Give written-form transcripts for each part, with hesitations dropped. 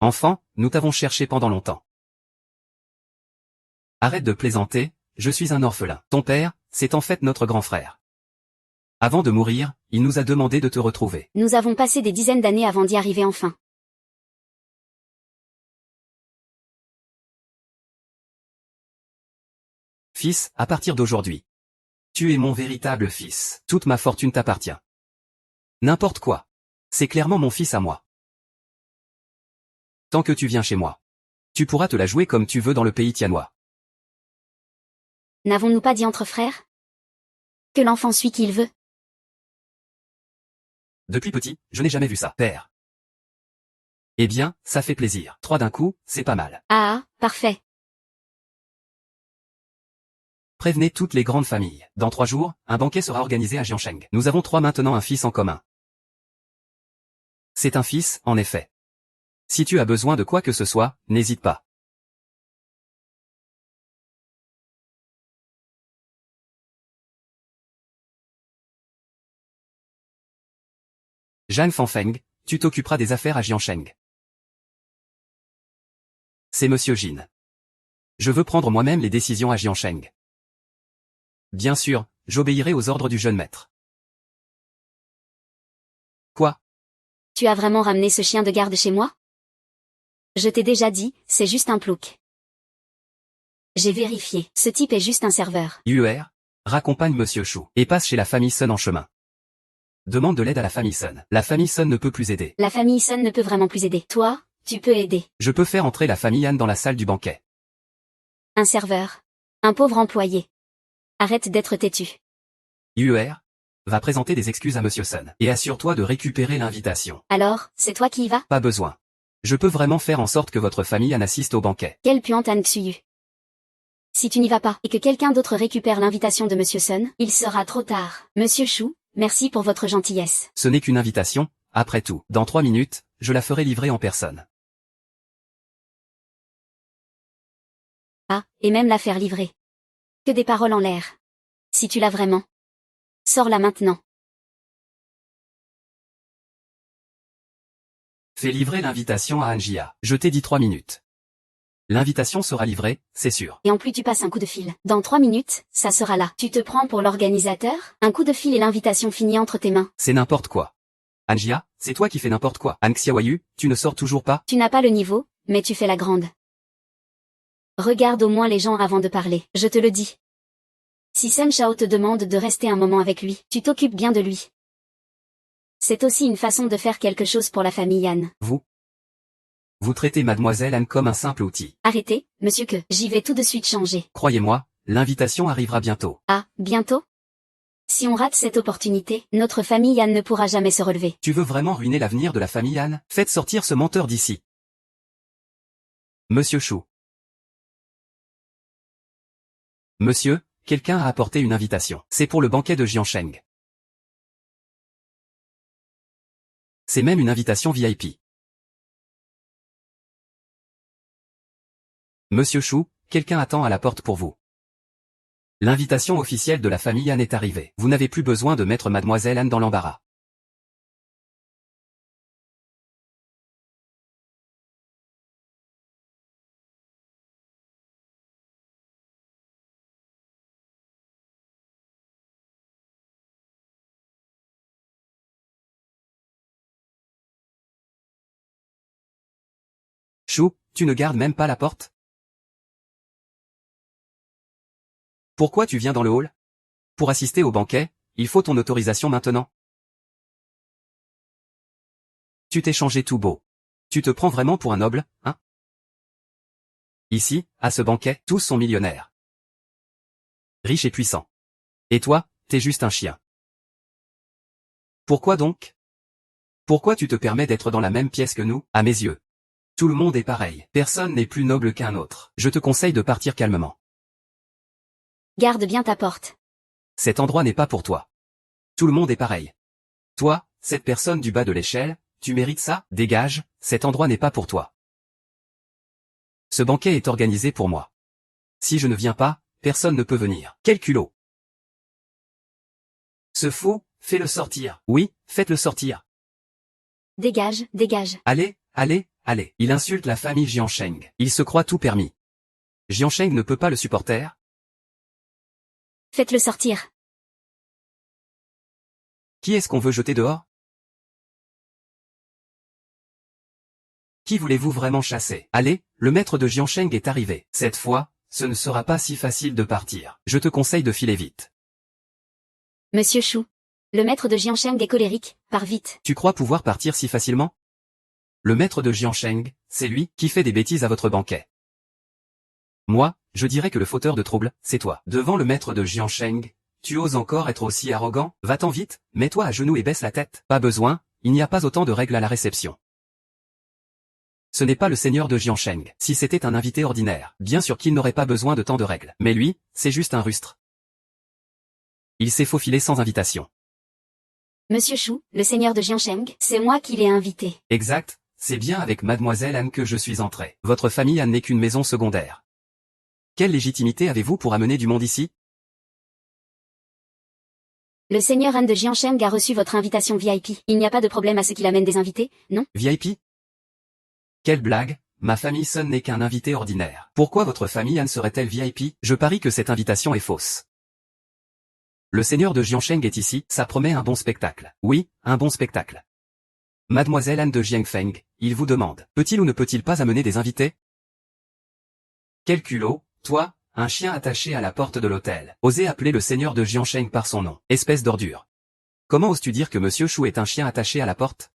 Enfant, nous t'avons cherché pendant longtemps. Arrête de plaisanter, je suis un orphelin. Ton père, c'est en fait notre grand frère. Avant de mourir, il nous a demandé de te retrouver. Nous avons passé des dizaines d'années avant d'y arriver enfin. Fils, à partir d'aujourd'hui. Tu es mon véritable fils. Toute ma fortune t'appartient. N'importe quoi. C'est clairement mon fils à moi. Tant que tu viens chez moi. Tu pourras te la jouer comme tu veux dans le pays tianois. N'avons-nous pas dit entre frères? Que l'enfant suit qui il veut. Depuis petit, je n'ai jamais vu ça. Père. Eh bien, ça fait plaisir. 3 d'un coup, c'est pas mal. Ah, parfait. Prévenez toutes les grandes familles. Dans 3 jours, un banquet sera organisé à Jiancheng. Nous avons 3 maintenant un fils en commun. C'est un fils, en effet. Si tu as besoin de quoi que ce soit, n'hésite pas. Zhang Fanfeng, tu t'occuperas des affaires à Jiancheng. C'est Monsieur Jin. Je veux prendre moi-même les décisions à Jiancheng. Bien sûr, j'obéirai aux ordres du jeune maître. Quoi? Tu as vraiment ramené ce chien de garde chez moi? Je t'ai déjà dit, c'est juste un plouc. J'ai vérifié, ce type est juste un serveur. UR, raccompagne Monsieur Shu et passe chez la famille Sun en chemin. Demande de l'aide à la famille Sun. La famille Sun ne peut plus aider. La famille Sun ne peut vraiment plus aider. Toi, tu peux aider. Je peux faire entrer la famille Han dans la salle du banquet. Un serveur. Un pauvre employé. Arrête d'être têtu. UR, va présenter des excuses à Monsieur Sun et assure-toi de récupérer l'invitation. Alors, c'est toi qui y vas? Pas besoin. Je peux vraiment faire en sorte que votre famille Han assiste au banquet. Quelle puante An Tsuyu. Si tu n'y vas pas et que quelqu'un d'autre récupère l'invitation de Monsieur Sun, il sera trop tard. Monsieur Shu, merci pour votre gentillesse. Ce n'est qu'une invitation, après tout. Dans 3 minutes, je la ferai livrer en personne. Ah, et même la faire livrer. Que des paroles en l'air. Si tu l'as vraiment. Sors-la maintenant. Fais livrer l'invitation à Anjia. Je t'ai dit 3 minutes. L'invitation sera livrée, c'est sûr. Et en plus tu passes un coup de fil. Dans 3 minutes, ça sera là. Tu te prends pour l'organisateur? Un coup de fil et l'invitation finit entre tes mains. C'est n'importe quoi. Anjia, c'est toi qui fais n'importe quoi. An Xiaoyu, tu ne sors toujours pas? Tu n'as pas le niveau, mais tu fais la grande. Regarde au moins les gens avant de parler, je te le dis. Si Sun Shao te demande de rester un moment avec lui, tu t'occupes bien de lui. C'est aussi une façon de faire quelque chose pour la famille Han. Vous traitez Mademoiselle Anne comme un simple outil. Arrêtez, monsieur que, j'y vais tout de suite changer. Croyez-moi, l'invitation arrivera bientôt. Ah, bientôt? Si on rate cette opportunité, notre famille Han ne pourra jamais se relever. Tu veux vraiment ruiner l'avenir de la famille Han? Faites sortir ce menteur d'ici. Monsieur Shu. Monsieur, quelqu'un a apporté une invitation. C'est pour le banquet de Jiancheng. C'est même une invitation VIP. Monsieur Shu, quelqu'un attend à la porte pour vous. L'invitation officielle de la famille Han est arrivée. Vous n'avez plus besoin de mettre Mademoiselle Anne dans l'embarras. Shu, tu ne gardes même pas la porte? Pourquoi tu viens dans le hall? Pour assister au banquet, il faut ton autorisation maintenant. Tu t'es changé tout beau. Tu te prends vraiment pour un noble, hein? Ici, à ce banquet, tous sont millionnaires. Riches et puissants. Et toi, t'es juste un chien. Pourquoi donc? Pourquoi tu te permets d'être dans la même pièce que nous, à mes yeux? Tout le monde est pareil. Personne n'est plus noble qu'un autre. Je te conseille de partir calmement. Garde bien ta porte. Cet endroit n'est pas pour toi. Tout le monde est pareil. Toi, cette personne du bas de l'échelle, tu mérites ça? Dégage, cet endroit n'est pas pour toi. Ce banquet est organisé pour moi. Si je ne viens pas, personne ne peut venir. Quel culot! Ce fou, fais-le sortir. Oui, faites-le sortir. Dégage, dégage. Allez, allez, allez. Il insulte la famille Jiansheng. Il se croit tout permis. Jiansheng ne peut pas le supporter? Faites-le sortir. Qui est-ce qu'on veut jeter dehors? Qui voulez-vous vraiment chasser? Allez, le maître de Jiansheng est arrivé. Cette fois, ce ne sera pas si facile de partir. Je te conseille de filer vite. Monsieur Shu. Le maître de Jiansheng est colérique, pars vite. Tu crois pouvoir partir si facilement? Le maître de Jiansheng, c'est lui qui fait des bêtises à votre banquet. Moi, je dirais que le fauteur de trouble, c'est toi. Devant le maître de Jiansheng, tu oses encore être aussi arrogant? Va-t'en vite, mets-toi à genoux et baisse la tête. Pas besoin, il n'y a pas autant de règles à la réception. Ce n'est pas le seigneur de Jiansheng. Si c'était un invité ordinaire, bien sûr qu'il n'aurait pas besoin de tant de règles. Mais lui, c'est juste un rustre. Il s'est faufilé sans invitation. Monsieur Shu, le seigneur de Jiansheng, c'est moi qui l'ai invité. Exact, c'est bien avec mademoiselle Anne que je suis entré. Votre famille Anne n'est qu'une maison secondaire. Quelle légitimité avez-vous pour amener du monde ici? Le seigneur Han de Jiansheng a reçu votre invitation VIP. Il n'y a pas de problème à ce qu'il amène des invités, non? VIP? Quelle blague, ma famille Sun n'est qu'un invité ordinaire. Pourquoi votre famille Anne serait-elle VIP? Je parie que cette invitation est fausse. Le seigneur de Jiansheng est ici, ça promet un bon spectacle. Oui, un bon spectacle. Mademoiselle Anne de Jiangfeng, il vous demande, peut-il ou ne peut-il pas amener des invités? Quel culot, toi, un chien attaché à la porte de l'hôtel. Osez appeler le seigneur de Jiansheng par son nom, espèce d'ordure. Comment oses-tu dire que Monsieur Shu est un chien attaché à la porte?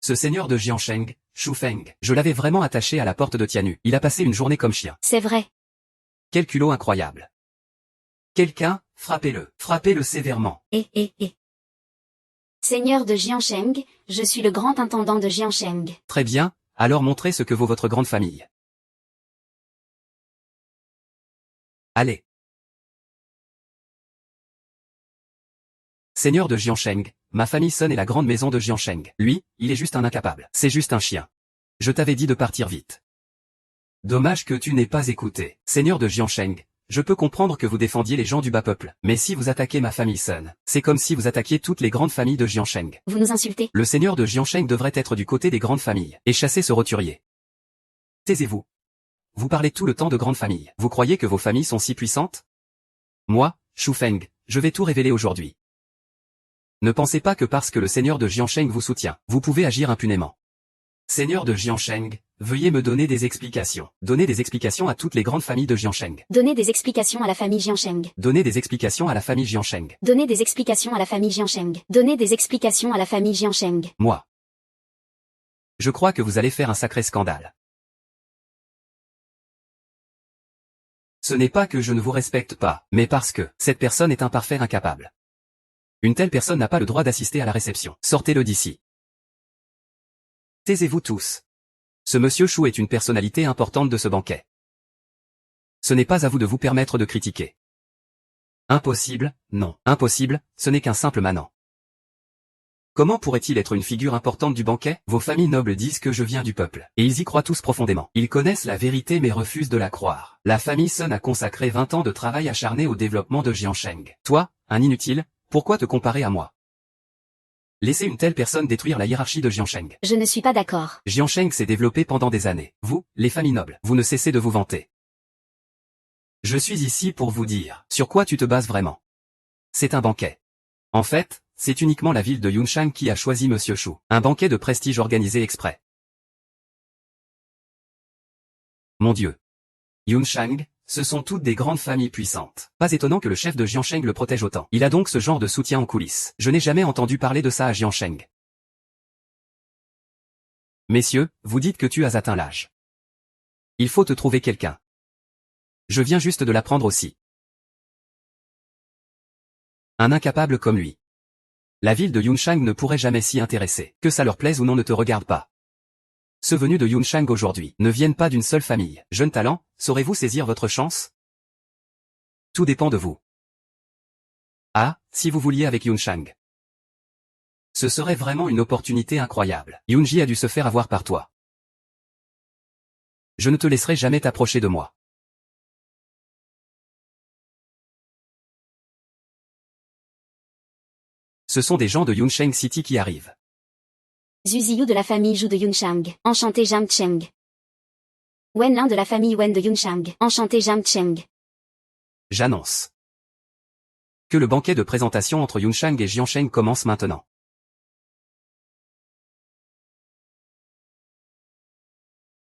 Ce seigneur de Jiansheng, Shu Feng, je l'avais vraiment attaché à la porte de Tianu. Il a passé une journée comme chien. C'est vrai. Quel culot incroyable. Quelqu'un, frappez-le sévèrement. Seigneur de Jiansheng, je suis le grand intendant de Jiansheng. Très bien, alors montrez ce que vaut votre grande famille. Allez. Seigneur de Jiansheng, ma famille Sun est la grande maison de Jiansheng. Lui, il est juste un incapable. C'est juste un chien. Je t'avais dit de partir vite. Dommage que tu n'aies pas écouté. Seigneur de Jiansheng, je peux comprendre que vous défendiez les gens du bas peuple. Mais si vous attaquez ma famille Sun, c'est comme si vous attaquiez toutes les grandes familles de Jiansheng. Vous nous insultez. Le seigneur de Jiansheng devrait être du côté des grandes familles, et chasser ce roturier. Taisez-vous. Vous parlez tout le temps de grandes familles. Vous croyez que vos familles sont si puissantes? Moi, Shu Feng, je vais tout révéler aujourd'hui. Ne pensez pas que parce que le seigneur de Jiansheng vous soutient, vous pouvez agir impunément. Seigneur de Jiansheng, veuillez me donner des explications. Donnez des explications à toutes les grandes familles de Jiansheng. Donnez des explications à la famille Jiansheng. Donnez des explications à la famille Jiansheng. Donnez des explications à la famille Jiansheng. Donnez des explications à la famille Jiansheng. Moi. Je crois que vous allez faire un sacré scandale. Ce n'est pas que je ne vous respecte pas, mais parce que cette personne est un parfait incapable. Une telle personne n'a pas le droit d'assister à la réception. Sortez-le d'ici. Taisez-vous tous. Ce monsieur Shu est une personnalité importante de ce banquet. Ce n'est pas à vous de vous permettre de critiquer. Impossible, non. Impossible, ce n'est qu'un simple manant. Comment pourrait-il être une figure importante du banquet? Vos familles nobles disent que je viens du peuple, et ils y croient tous profondément. Ils connaissent la vérité mais refusent de la croire. La famille Sun a consacré 20 ans de travail acharné au développement de Jiansheng. Toi, un inutile, pourquoi te comparer à moi? Laissez une telle personne détruire la hiérarchie de Jiansheng. Je ne suis pas d'accord. Jiansheng s'est développé pendant des années. Vous, les familles nobles, vous ne cessez de vous vanter. Je suis ici pour vous dire, sur quoi tu te bases vraiment? C'est un banquet. En fait, c'est uniquement la ville de Yunshan qui a choisi Monsieur Shu. Un banquet de prestige organisé exprès. Mon Dieu. Yunshan, ce sont toutes des grandes familles puissantes. Pas étonnant que le chef de Jiansheng le protège autant. Il a donc ce genre de soutien en coulisses. Je n'ai jamais entendu parler de ça à Jiansheng. Messieurs, vous dites que tu as atteint l'âge. Il faut te trouver quelqu'un. Je viens juste de l'apprendre aussi. Un incapable comme lui. La ville de Yunshan ne pourrait jamais s'y intéresser. Que ça leur plaise ou non ne te regarde pas. Ceux venus de Yunshan aujourd'hui ne viennent pas d'une seule famille. Jeune talent, saurez-vous saisir votre chance? Tout dépend de vous. Ah, si vous vouliez avec Yunshan. Ce serait vraiment une opportunité incroyable. Yunji a dû se faire avoir par toi. Je ne te laisserai jamais t'approcher de moi. Ce sont des gens de Yunsheng City qui arrivent. Zuziyu de la famille Zhu de Yunchang. Enchanté Zhang Cheng. Wenlin de la famille Wen de Yunchang. Enchanté Zhang Cheng. J'annonce que le banquet de présentation entre Yunchang et Jiansheng commence maintenant.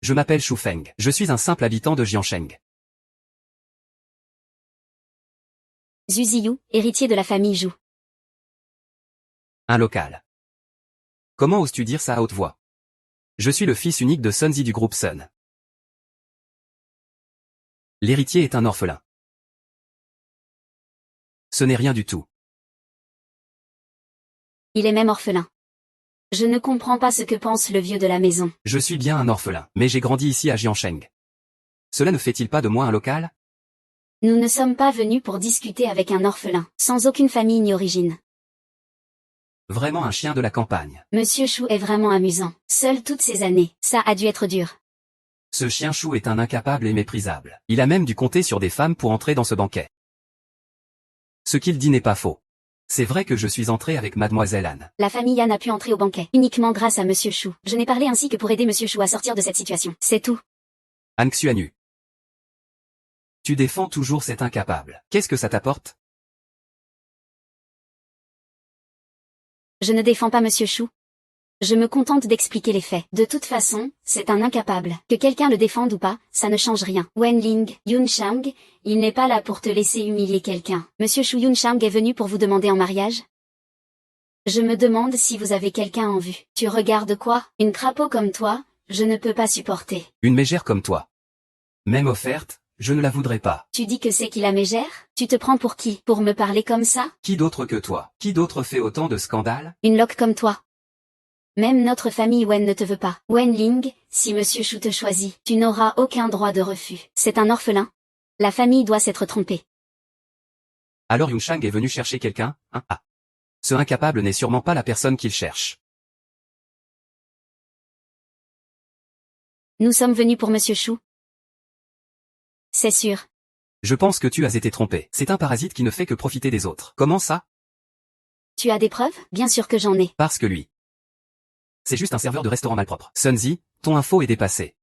Je m'appelle Shu Feng. Je suis un simple habitant de Jiansheng. Zuziyu, héritier de la famille Zhu. Un local. Comment oses-tu dire ça à haute voix? Je suis le fils unique de Sun Zi du groupe Sun. L'héritier est un orphelin. Ce n'est rien du tout. Il est même orphelin. Je ne comprends pas ce que pense le vieux de la maison. Je suis bien un orphelin, mais j'ai grandi ici à Jiansheng. Cela ne fait-il pas de moi un local? Nous ne sommes pas venus pour discuter avec un orphelin, sans aucune famille ni origine. Vraiment un chien de la campagne. Monsieur Chou est vraiment amusant. Seul toutes ces années, ça a dû être dur. Ce chien chou est un incapable et méprisable. Il a même dû compter sur des femmes pour entrer dans ce banquet. Ce qu'il dit n'est pas faux. C'est vrai que je suis entré avec mademoiselle Anne. La famille Yann a pu entrer au banquet, uniquement grâce à Monsieur Chou. Je n'ai parlé ainsi que pour aider Monsieur Chou à sortir de cette situation. C'est tout. Anne Xuanu. Tu défends toujours cet incapable. Qu'est-ce que ça t'apporte? Je ne défends pas Monsieur Chou. Je me contente d'expliquer les faits. De toute façon, c'est un incapable. Que quelqu'un le défende ou pas, ça ne change rien. Wenling, Yunchang, il n'est pas là pour te laisser humilier quelqu'un. Monsieur Chou Yunchang est venu pour vous demander en mariage? Je me demande si vous avez quelqu'un en vue. Tu regardes quoi? Une crapaud comme toi, je ne peux pas supporter. Une mégère comme toi. Même offerte, je ne la voudrais pas. Tu dis que c'est qui la mégère? Tu te prends pour qui? Pour me parler comme ça? Qui d'autre que toi? Qui d'autre fait autant de scandales? Une loque comme toi. Même notre famille Wen ne te veut pas. Wenling, si Monsieur Chou te choisit, tu n'auras aucun droit de refus. C'est un orphelin. La famille doit s'être trompée. Alors Yunchang est venu chercher quelqu'un, hein? Ah. Ce incapable n'est sûrement pas la personne qu'il cherche. Nous sommes venus pour Monsieur Chou. C'est sûr. Je pense que tu as été trompé. C'est un parasite qui ne fait que profiter des autres. Comment ça? Tu as des preuves? Bien sûr que j'en ai. Parce que lui. C'est juste un serveur de restaurant malpropre. Sun Zi, ton info est dépassée.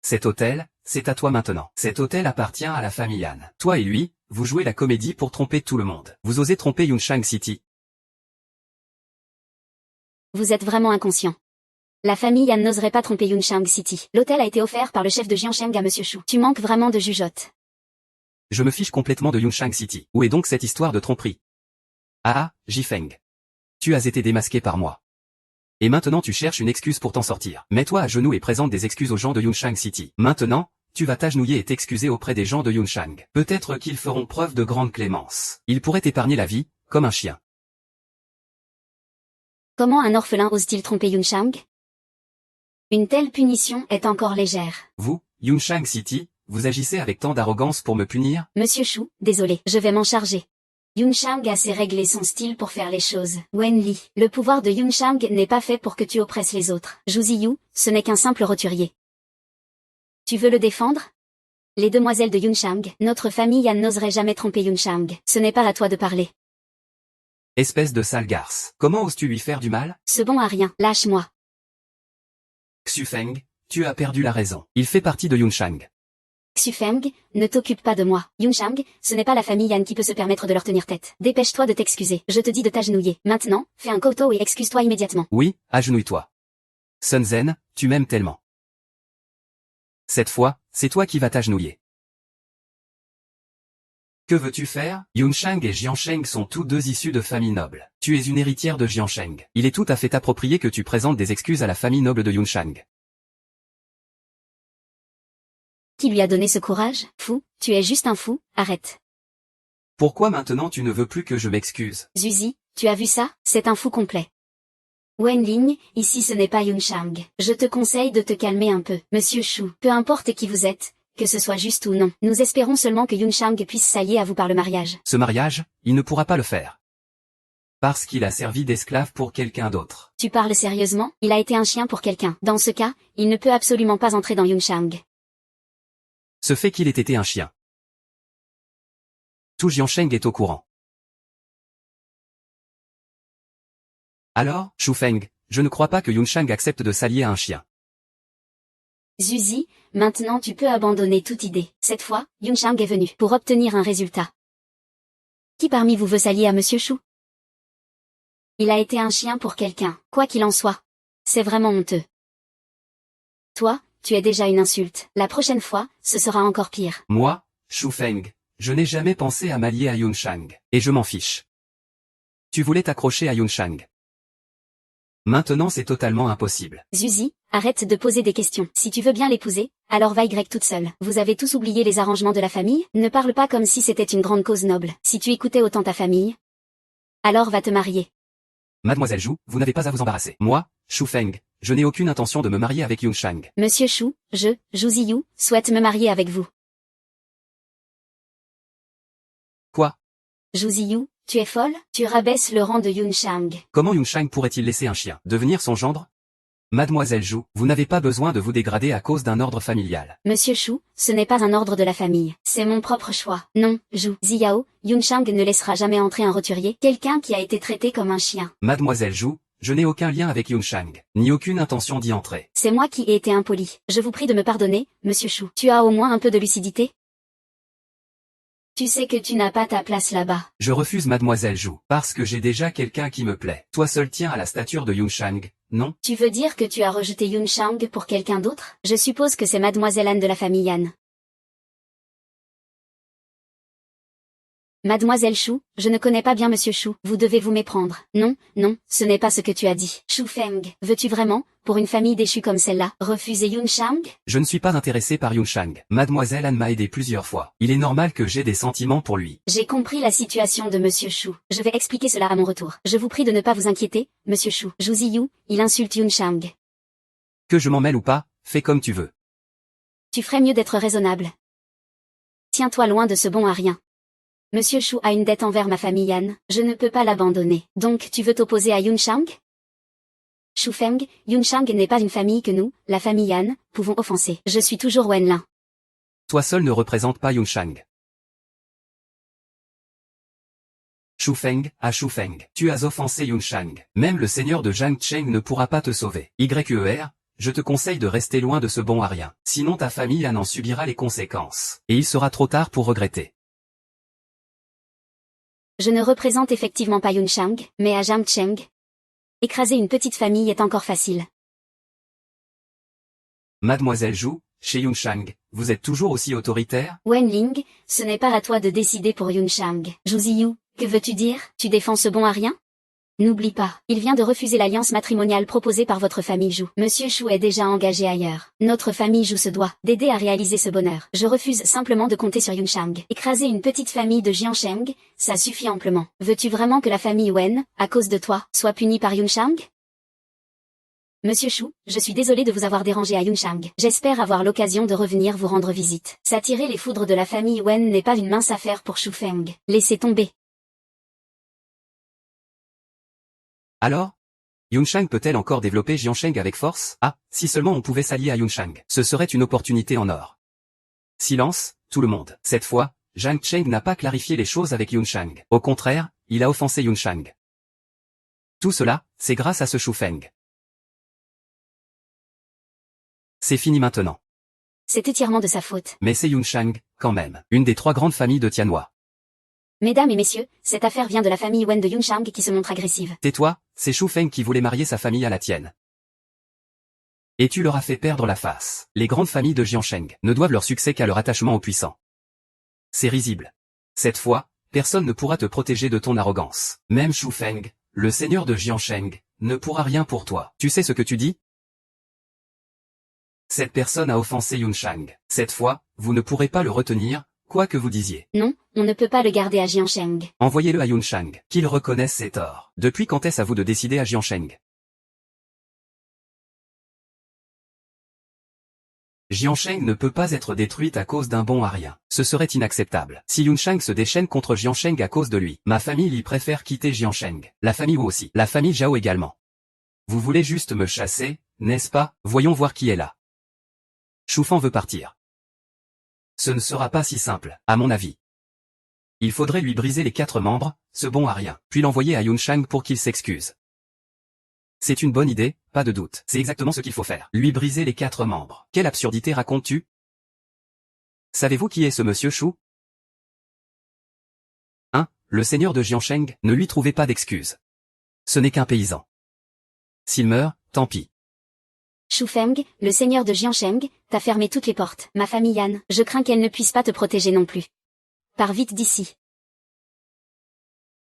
Cet hôtel, c'est à toi maintenant. Cet hôtel appartient à la famille Yann. Toi et lui, vous jouez la comédie pour tromper tout le monde. Vous osez tromper Yunchang City. Vous êtes vraiment inconscient. La famille Yann n'oserait pas tromper Yunchang City. L'hôtel a été offert par le chef de Jiansheng à Monsieur Chou. Tu manques vraiment de jugeote. Je me fiche complètement de Yunchang City. Où est donc cette histoire de tromperie? Ah, Jifeng. Tu as été démasqué par moi. Et maintenant tu cherches une excuse pour t'en sortir. Mets-toi à genoux et présente des excuses aux gens de Yunchang City. Maintenant, tu vas t'agenouiller et t'excuser auprès des gens de Yunchang. Peut-être qu'ils feront preuve de grande clémence. Ils pourraient t'épargner la vie, comme un chien. Comment un orphelin ose-t-il tromper Yunchang? Une telle punition est encore légère. Vous, Yunchang City, vous agissez avec tant d'arrogance pour me punir? Monsieur Chou, désolé, je vais m'en charger. Yunchang a ses règles et son style pour faire les choses. Wenli, le pouvoir de Yunchang n'est pas fait pour que tu oppresses les autres. Zhu Ziyu, ce n'est qu'un simple roturier. Tu veux le défendre? Les demoiselles de Yunchang, notre famille Yann n'oserait jamais tromper Yunchang. Ce n'est pas à toi de parler. Espèce de sale garce. Comment oses-tu lui faire du mal? Ce bon à rien, lâche-moi. Xu Feng, tu as perdu la raison. Il fait partie de Yunchang. Xu Feng, ne t'occupe pas de moi. Yunchang, ce n'est pas la famille Yann qui peut se permettre de leur tenir tête. Dépêche-toi de t'excuser. Je te dis de t'agenouiller. Maintenant, fais un koto et excuse-toi immédiatement. Oui, agenouille-toi. Sun Zen, tu m'aimes tellement. Cette fois, c'est toi qui vas t'agenouiller. Que veux-tu faire? Yunchang et Jiansheng sont tous deux issus de familles nobles. Tu es une héritière de Jiansheng. Il est tout à fait approprié que tu présentes des excuses à la famille noble de Yunchang. Qui lui a donné ce courage? Fou, tu es juste un fou, arrête. Pourquoi maintenant tu ne veux plus que je m'excuse? Zuzi, tu as vu ça? C'est un fou complet. Wenling, ici ce n'est pas Yunchang. Je te conseille de te calmer un peu. Monsieur Chou, peu importe qui vous êtes, que ce soit juste ou non, nous espérons seulement que Yunchang puisse s'allier à vous par le mariage. Ce mariage, il ne pourra pas le faire. Parce qu'il a servi d'esclave pour quelqu'un d'autre. Tu parles sérieusement? Il a été un chien pour quelqu'un. Dans ce cas, il ne peut absolument pas entrer dans Yunchang. Ce fait qu'il ait été un chien. Tout Jiansheng est au courant. Alors, Shu Feng, je ne crois pas que Yunshang accepte de s'allier à un chien. Zuzi, maintenant tu peux abandonner toute idée. Cette fois, Yunshang est venu pour obtenir un résultat. Qui parmi vous veut s'allier à Monsieur Chou? Il a été un chien pour quelqu'un, quoi qu'il en soit. C'est vraiment honteux. Toi, tu es déjà une insulte. La prochaine fois, ce sera encore pire. Moi, Shu Feng, je n'ai jamais pensé à m'allier à Yunshang, et je m'en fiche. Tu voulais t'accrocher à Yunshang. Maintenant c'est totalement impossible. Zuzi, arrête de poser des questions. Si tu veux bien l'épouser, alors va Y toute seule. Vous avez tous oublié les arrangements de la famille? Ne parle pas comme si c'était une grande cause noble. Si tu écoutais autant ta famille, alors va te marier. Mademoiselle Zhu, vous n'avez pas à vous embarrasser. Moi, Shu Feng, je n'ai aucune intention de me marier avec Yunshang. Monsieur Chou, Zhu Ziyu, souhaite me marier avec vous. Quoi? Zhu Ziyu, tu es folle? Tu rabaisses le rang de Yunshang. Comment Yunshang pourrait-il laisser un chien devenir son gendre? Mademoiselle Zhu, vous n'avez pas besoin de vous dégrader à cause d'un ordre familial. Monsieur Chou, ce n'est pas un ordre de la famille. C'est mon propre choix. Non, Zhu Ziyao, Yunshang ne laissera jamais entrer un roturier, quelqu'un qui a été traité comme un chien. Mademoiselle Zhu, je n'ai aucun lien avec Yunshang, ni aucune intention d'y entrer. C'est moi qui ai été impoli. Je vous prie de me pardonner, Monsieur Chou. Tu as au moins un peu de lucidité? Tu sais que tu n'as pas ta place là-bas. Je refuse Mademoiselle Zhu, parce que j'ai déjà quelqu'un qui me plaît. Toi seul tiens à la stature de Yunshang, non? Tu veux dire que tu as rejeté Yunshang pour quelqu'un d'autre? Je suppose que c'est Mademoiselle Anne de la famille Yan. Mademoiselle Chou, je ne connais pas bien Monsieur Chou, vous devez vous méprendre. Non, ce n'est pas ce que tu as dit. Chou Feng, veux-tu vraiment, pour une famille déchue comme celle-là, refuser Yunshang? Je ne suis pas intéressé par Yunshang. Mademoiselle Anne m'a aidé plusieurs fois. Il est normal que j'ai des sentiments pour lui. J'ai compris la situation de Monsieur Chou. Je vais expliquer cela à mon retour. Je vous prie de ne pas vous inquiéter, Monsieur Chou. Zhu Ziyu, il insulte Yunshang. Que je m'en mêle ou pas, fais comme tu veux. Tu ferais mieux d'être raisonnable. Tiens-toi loin de ce bon à rien. Monsieur Chou a une dette envers ma famille Yan, je ne peux pas l'abandonner. Donc tu veux t'opposer à Yunshang? Chou Feng, Yunshang n'est pas une famille que nous, la famille Yan, pouvons offenser. Je suis toujours Wenlin. Toi seul ne représente pas Yunshang. Shu Feng, à Shu Feng, tu as offensé Yunshang. Même le seigneur de Zhangcheng ne pourra pas te sauver. YER, je te conseille de rester loin de ce bon à rien. Sinon ta famille Yan en subira les conséquences. Et il sera trop tard pour regretter. Je ne représente effectivement pas Yunshang, mais à Zhangcheng. Écraser une petite famille est encore facile. Mademoiselle Zhu, chez Yunshang, vous êtes toujours aussi autoritaire? Wenling, ce n'est pas à toi de décider pour Yunshang. Zhu Ziyu, que veux-tu dire? Tu défends ce bon à rien? N'oublie pas, il vient de refuser l'alliance matrimoniale proposée par votre famille Zhu. Monsieur Chou est déjà engagé ailleurs. Notre famille Zhu se doit d'aider à réaliser ce bonheur. Je refuse simplement de compter sur Yunshang. Écraser une petite famille de Jiansheng, ça suffit amplement. Veux-tu vraiment que la famille Wen, à cause de toi, soit punie par Yunshang? Monsieur Chou, je suis désolé de vous avoir dérangé à Yunshang. J'espère avoir l'occasion de revenir vous rendre visite. S'attirer les foudres de la famille Wen n'est pas une mince affaire pour Chou Feng. Laissez tomber. Alors? Yunshang peut-elle encore développer Jiansheng avec force? Ah, si seulement on pouvait s'allier à Yunshang. Ce serait une opportunité en or. Silence, tout le monde. Cette fois, Zhangcheng n'a pas clarifié les choses avec Yunshang. Au contraire, il a offensé Yunshang. Tout cela, c'est grâce à ce Shu Feng. C'est fini maintenant. C'est entièrement de sa faute. Mais c'est Yunshang, quand même, une des 3 grandes familles de Tianhua. Mesdames et messieurs, cette affaire vient de la famille Wen de Yunshang qui se montre agressive. Tais-toi, c'est Shu Feng qui voulait marier sa famille à la tienne. Et tu leur as fait perdre la face. Les grandes familles de Jiansheng ne doivent leur succès qu'à leur attachement aux puissants. C'est risible. Cette fois, personne ne pourra te protéger de ton arrogance. Même Shu Feng, le seigneur de Jiansheng, ne pourra rien pour toi. Tu sais ce que tu dis? Cette personne a offensé Yunshang. Cette fois, vous ne pourrez pas le retenir, quoi que vous disiez. Non, on ne peut pas le garder à Jiansheng. Envoyez-le à Yunshang, qu'il reconnaisse ses torts. Depuis quand est-ce à vous de décider à Jiansheng? Jiansheng ne peut pas être détruite à cause d'un bon à rien. Ce serait inacceptable. Si Yunshang se déchaîne contre Jiansheng à cause de lui, ma famille y préfère quitter Jiansheng. La famille Wu aussi. La famille Zhao également. Vous voulez juste me chasser, n'est-ce pas? Voyons voir qui est là. Shu Fan veut partir. Ce ne sera pas si simple, à mon avis. Il faudrait lui briser les 4 membres, ce bon à rien, puis l'envoyer à Yunshang pour qu'il s'excuse. C'est une bonne idée, pas de doute. C'est exactement ce qu'il faut faire. Lui briser les 4 membres. Quelle absurdité racontes-tu? Savez-vous qui est ce monsieur Shu? 1. Le seigneur de Jiansheng, ne lui trouvez pas d'excuses. Ce n'est qu'un paysan. S'il meurt, tant pis. Shu Feng, le seigneur de Jiansheng, t'a fermé toutes les portes. Ma famille Yan, je crains qu'elle ne puisse pas te protéger non plus. Pars vite d'ici.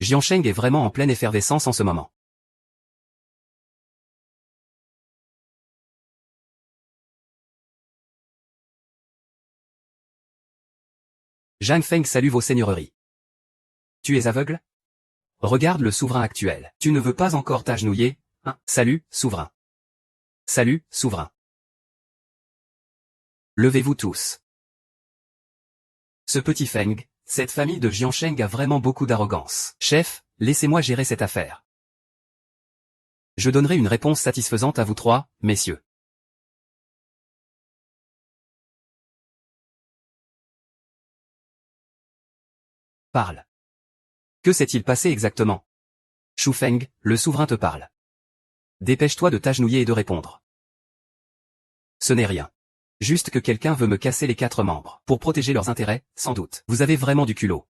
Jiansheng est vraiment en pleine effervescence en ce moment. Zhang Feng salue vos seigneuries. Tu es aveugle? Regarde le souverain actuel. Tu ne veux pas encore t'agenouiller, hein? Salut, souverain. Salut, souverain. Levez-vous tous. Ce petit Feng, cette famille de Jiansheng a vraiment beaucoup d'arrogance. Chef, laissez-moi gérer cette affaire. Je donnerai une réponse satisfaisante à vous 3, messieurs. Parle. Que s'est-il passé exactement? Shu Feng, le souverain te parle. Dépêche-toi de t'agenouiller et de répondre. Ce n'est rien. Juste que quelqu'un veut me casser les 4 membres. Pour protéger leurs intérêts, sans doute. Vous avez vraiment du culot.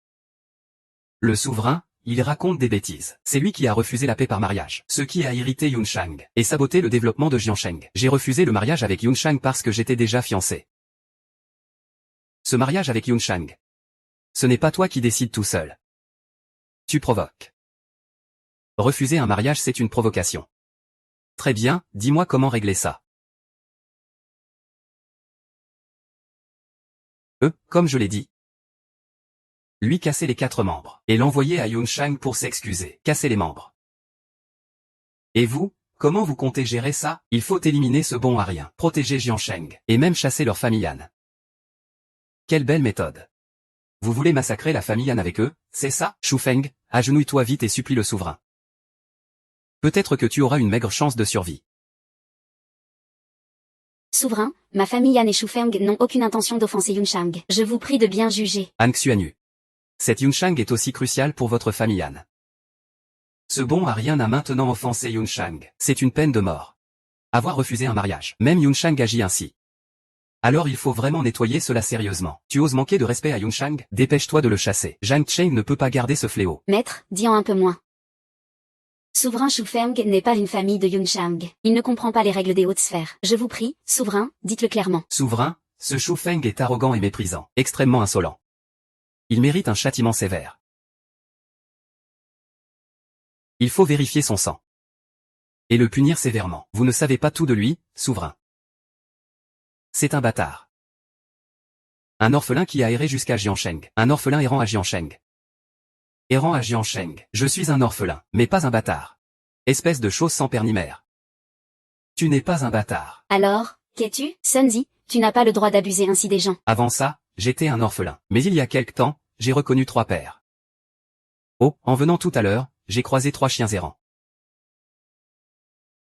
Le souverain, il raconte des bêtises. C'est lui qui a refusé la paix par mariage. Ce qui a irrité Yunshang et saboté le développement de Jiansheng. J'ai refusé le mariage avec Yunshang parce que j'étais déjà fiancé. Ce mariage avec Yunshang. Ce n'est pas toi qui décides tout seul. Tu provoques. Refuser un mariage, c'est une provocation. Très bien, dis-moi comment régler ça. Comme je l'ai dit. Lui casser les 4 membres, et l'envoyer à Yunshang pour s'excuser. Casser les membres. Et vous, comment vous comptez gérer ça? Il faut éliminer ce bon à rien, protéger Jiansheng, et même chasser leur famille Yan. Quelle belle méthode. Vous voulez massacrer la famille Yan avec eux, c'est ça? Shu Feng, agenouille-toi vite et supplie le souverain. Peut-être que tu auras une maigre chance de survie. Souverain, ma famille Yan et Shu Feng n'ont aucune intention d'offenser Yunshang. Je vous prie de bien juger. Han Xuanu. Cette Yunshang est aussi cruciale pour votre famille Yan. Ce bon à rien a maintenant offensé Yunshang. C'est une peine de mort. Avoir refusé un mariage. Même Yunshang agit ainsi. Alors il faut vraiment nettoyer cela sérieusement. Tu oses manquer de respect à Yunshang? Dépêche-toi de le chasser. Zhang Cheng ne peut pas garder ce fléau. Maître, dis-en un peu moins. Souverain Shu Feng n'est pas une famille de Yunshang. Il ne comprend pas les règles des hautes sphères. Je vous prie, souverain, dites-le clairement. Souverain, ce Shu Feng est arrogant et méprisant, extrêmement insolent. Il mérite un châtiment sévère. Il faut vérifier son sang. Et le punir sévèrement. Vous ne savez pas tout de lui, souverain. C'est un bâtard. Un orphelin qui a erré jusqu'à Jiansheng. Un orphelin errant à Jiansheng. Errant à Jiansheng. Je suis un orphelin, mais pas un bâtard. Espèce de chose sans père ni mère. Tu n'es pas un bâtard. Alors, qu'es-tu, Sunzi? Tu n'as pas le droit d'abuser ainsi des gens. Avant ça, j'étais un orphelin. Mais il y a quelque temps, j'ai reconnu 3 pères. Oh, en venant tout à l'heure, j'ai croisé 3 chiens errants.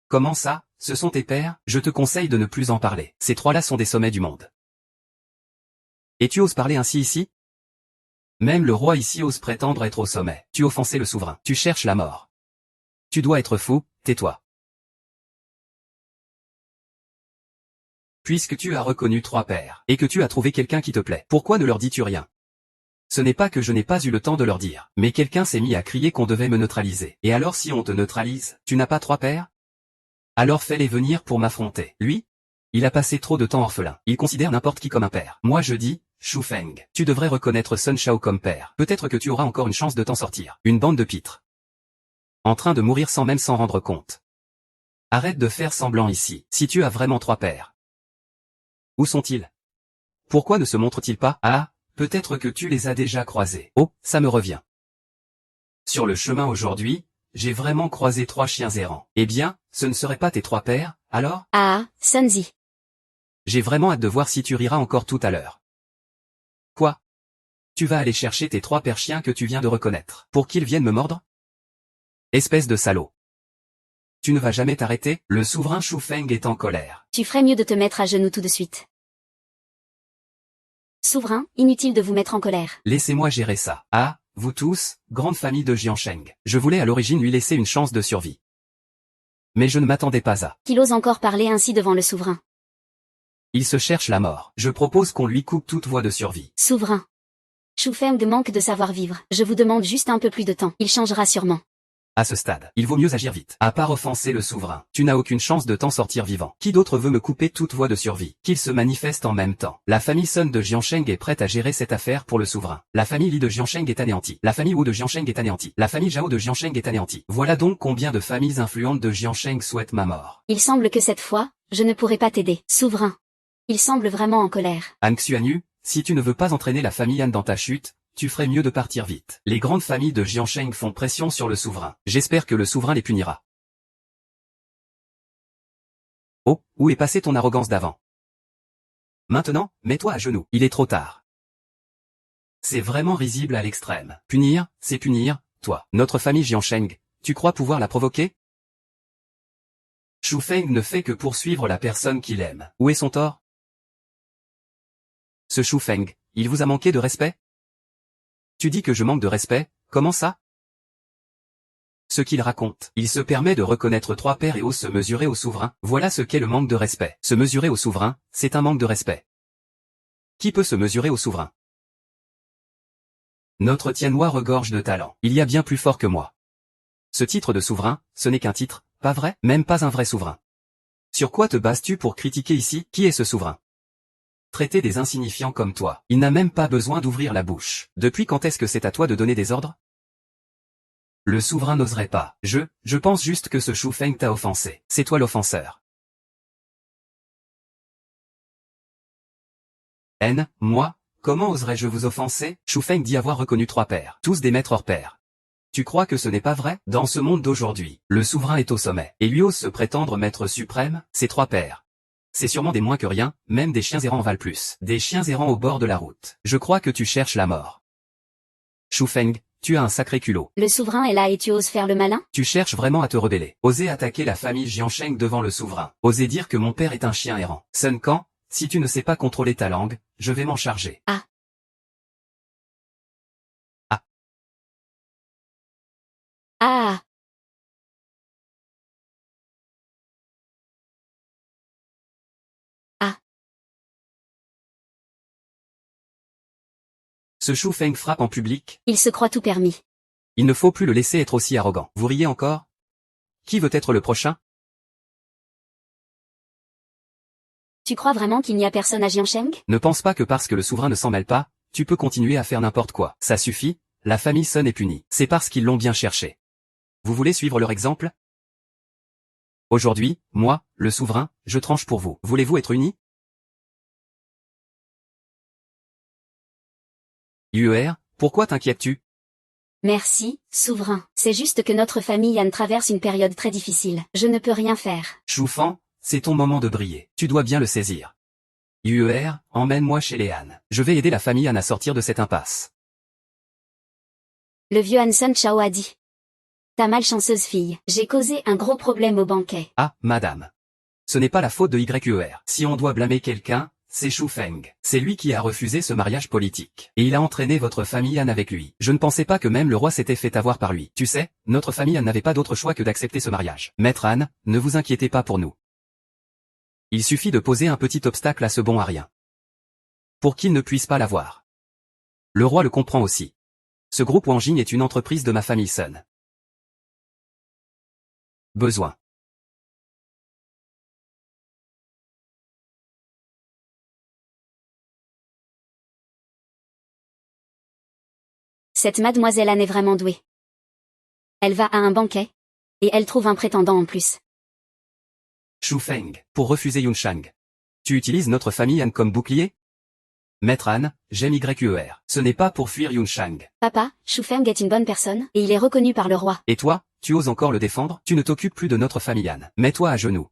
Comment ça, ce sont tes pères? Je te conseille de ne plus en parler. Ces 3-là sont des sommets du monde. Et tu oses parler ainsi ici? Même le roi ici ose prétendre être au sommet. Tu offensais le souverain. Tu cherches la mort. Tu dois être fou, tais-toi. Puisque tu as reconnu 3 pères, et que tu as trouvé quelqu'un qui te plaît, pourquoi ne leur dis-tu rien? Ce n'est pas que je n'ai pas eu le temps de leur dire, mais quelqu'un s'est mis à crier qu'on devait me neutraliser. Et alors si on te neutralise, tu n'as pas 3 pères? Alors fais-les venir pour m'affronter. Lui? Il a passé trop de temps orphelin. Il considère n'importe qui comme un père. Moi je dis, Shu Feng, tu devrais reconnaître Sun Shao comme père. Peut-être que tu auras encore une chance de t'en sortir. Une bande de pitres. En train de mourir sans même s'en rendre compte. Arrête de faire semblant ici, si tu as vraiment 3 pères. Où sont-ils? Pourquoi ne se montrent-ils pas? Ah, peut-être que tu les as déjà croisés. Oh, ça me revient. Sur le chemin aujourd'hui, j'ai vraiment croisé 3 chiens errants. Eh bien, ce ne seraient pas tes 3 pères, alors? Ah, Sunzi. J'ai vraiment hâte de voir si tu riras encore tout à l'heure. Quoi? Tu vas aller chercher tes 3 pères chiens que tu viens de reconnaître, pour qu'ils viennent me mordre? Espèce de salaud. Tu ne vas jamais t'arrêter? Le souverain Shu Feng est en colère. Tu ferais mieux de te mettre à genoux tout de suite. Souverain, inutile de vous mettre en colère. Laissez-moi gérer ça. Ah, vous tous, grande famille de Jiansheng. Je voulais à l'origine lui laisser une chance de survie. Mais je ne m'attendais pas à. Qu'il ose encore parler ainsi devant le souverain. Il se cherche la mort. Je propose qu'on lui coupe toute voie de survie. Souverain. Shu Feng manque de savoir-vivre. Je vous demande juste un peu plus de temps. Il changera sûrement. À ce stade, il vaut mieux agir vite. À part offenser le souverain, tu n'as aucune chance de t'en sortir vivant. Qui d'autre veut me couper toute voie de survie? Qu'il se manifeste en même temps. La famille Sun de Jiansheng est prête à gérer cette affaire pour le souverain. La famille Li de Jiansheng est anéantie. La famille Wu de Jiansheng est anéantie. La famille Zhao de Jiansheng est anéantie. Voilà donc combien de familles influentes de Jiansheng souhaitent ma mort. Il semble que cette fois, je ne pourrai pas t'aider. Souverain. Il semble vraiment en colère. Han Xuanyu, si tu ne veux pas entraîner la famille Han dans ta chute, tu ferais mieux de partir vite. Les grandes familles de Jiansheng font pression sur le souverain. J'espère que le souverain les punira. Oh, où est passée ton arrogance d'avant? Maintenant, mets-toi à genoux. Il est trop tard. C'est vraiment risible à l'extrême. Punir, c'est punir, toi. Notre famille Jiansheng, tu crois pouvoir la provoquer? Shu Feng ne fait que poursuivre la personne qu'il aime. Où est son tort? Ce Shu Feng, il vous a manqué de respect? Tu dis que je manque de respect, comment ça? Ce qu'il raconte, il se permet de reconnaître trois pères et ose se mesurer au souverain, voilà ce qu'est le manque de respect. Se mesurer au souverain, c'est un manque de respect. Qui peut se mesurer au souverain? Notre Tianhua regorge de talent, il y a bien plus fort que moi. Ce titre de souverain, ce n'est qu'un titre, pas vrai, même pas un vrai souverain. Sur quoi te bases-tu pour critiquer ici? Qui est ce souverain? Traiter des insignifiants comme toi. Il n'a même pas besoin d'ouvrir la bouche. Depuis quand est-ce que c'est à toi de donner des ordres? Le souverain n'oserait pas. Je pense juste que ce Shu Feng t'a offensé. C'est toi l'offenseur. Moi, comment oserais-je vous offenser? Shu Feng dit avoir reconnu trois pères. Tous des maîtres hors pair. Tu crois que ce n'est pas vrai? Dans ce monde d'aujourd'hui, le souverain est au sommet. Et lui ose se prétendre maître suprême, ses trois pères. C'est sûrement des moins que rien, même des chiens errants valent plus. Des chiens errants au bord de la route. Je crois que tu cherches la mort. Shu Feng, tu as un sacré culot. Le souverain est là et tu oses faire le malin? Tu cherches vraiment à te rebeller. Oser attaquer la famille Jiansheng devant le souverain. Oser dire que mon père est un chien errant. Sun Quan, si tu ne sais pas contrôler ta langue, je vais m'en charger. Ah. Ah. Ah. Ah. Ce Shu Feng frappe en public. Il se croit tout permis. Il ne faut plus le laisser être aussi arrogant. Vous riez encore? Qui veut être le prochain? Tu crois vraiment qu'il n'y a personne à Jiansheng? Ne pense pas que parce que le souverain ne s'en mêle pas, tu peux continuer à faire n'importe quoi. Ça suffit, la famille Sun est punie. C'est parce qu'ils l'ont bien cherché. Vous voulez suivre leur exemple? Aujourd'hui, moi, le souverain, je tranche pour vous. Voulez-vous être unis? Yuer, pourquoi t'inquiètes-tu? Merci, souverain. C'est juste que notre famille Han traverse une période très difficile. Je ne peux rien faire. Shu Fan, c'est ton moment de briller. Tu dois bien le saisir. Yuer, emmène-moi chez les Han. Je vais aider la famille Han à sortir de cette impasse. Le vieux Han Sun Chao a dit. Ta malchanceuse fille, j'ai causé un gros problème au banquet. Ah, madame. Ce n'est pas la faute de Yuer. Si on doit blâmer quelqu'un, c'est Shu Feng. C'est lui qui a refusé ce mariage politique. Et il a entraîné votre famille Han avec lui. Je ne pensais pas que même le roi s'était fait avoir par lui. Tu sais, notre famille Han n'avait pas d'autre choix que d'accepter ce mariage. Maître Han, ne vous inquiétez pas pour nous. Il suffit de poser un petit obstacle à ce bon à rien. Pour qu'il ne puisse pas l'avoir. Le roi le comprend aussi. Ce groupe Wanjing est une entreprise de ma famille Sun. Besoin. Cette mademoiselle Anne est vraiment douée. Elle va à un banquet. Et elle trouve un prétendant en plus. Shu Feng, pour refuser Yunshang. Tu utilises notre famille Han comme bouclier? Maître Han, j'aime Yuer. Ce n'est pas pour fuir Yunshang. Papa, Shu Feng est une bonne personne, et il est reconnu par le roi. Et toi, tu oses encore le défendre? Tu ne t'occupes plus de notre famille Han. Mets-toi à genoux.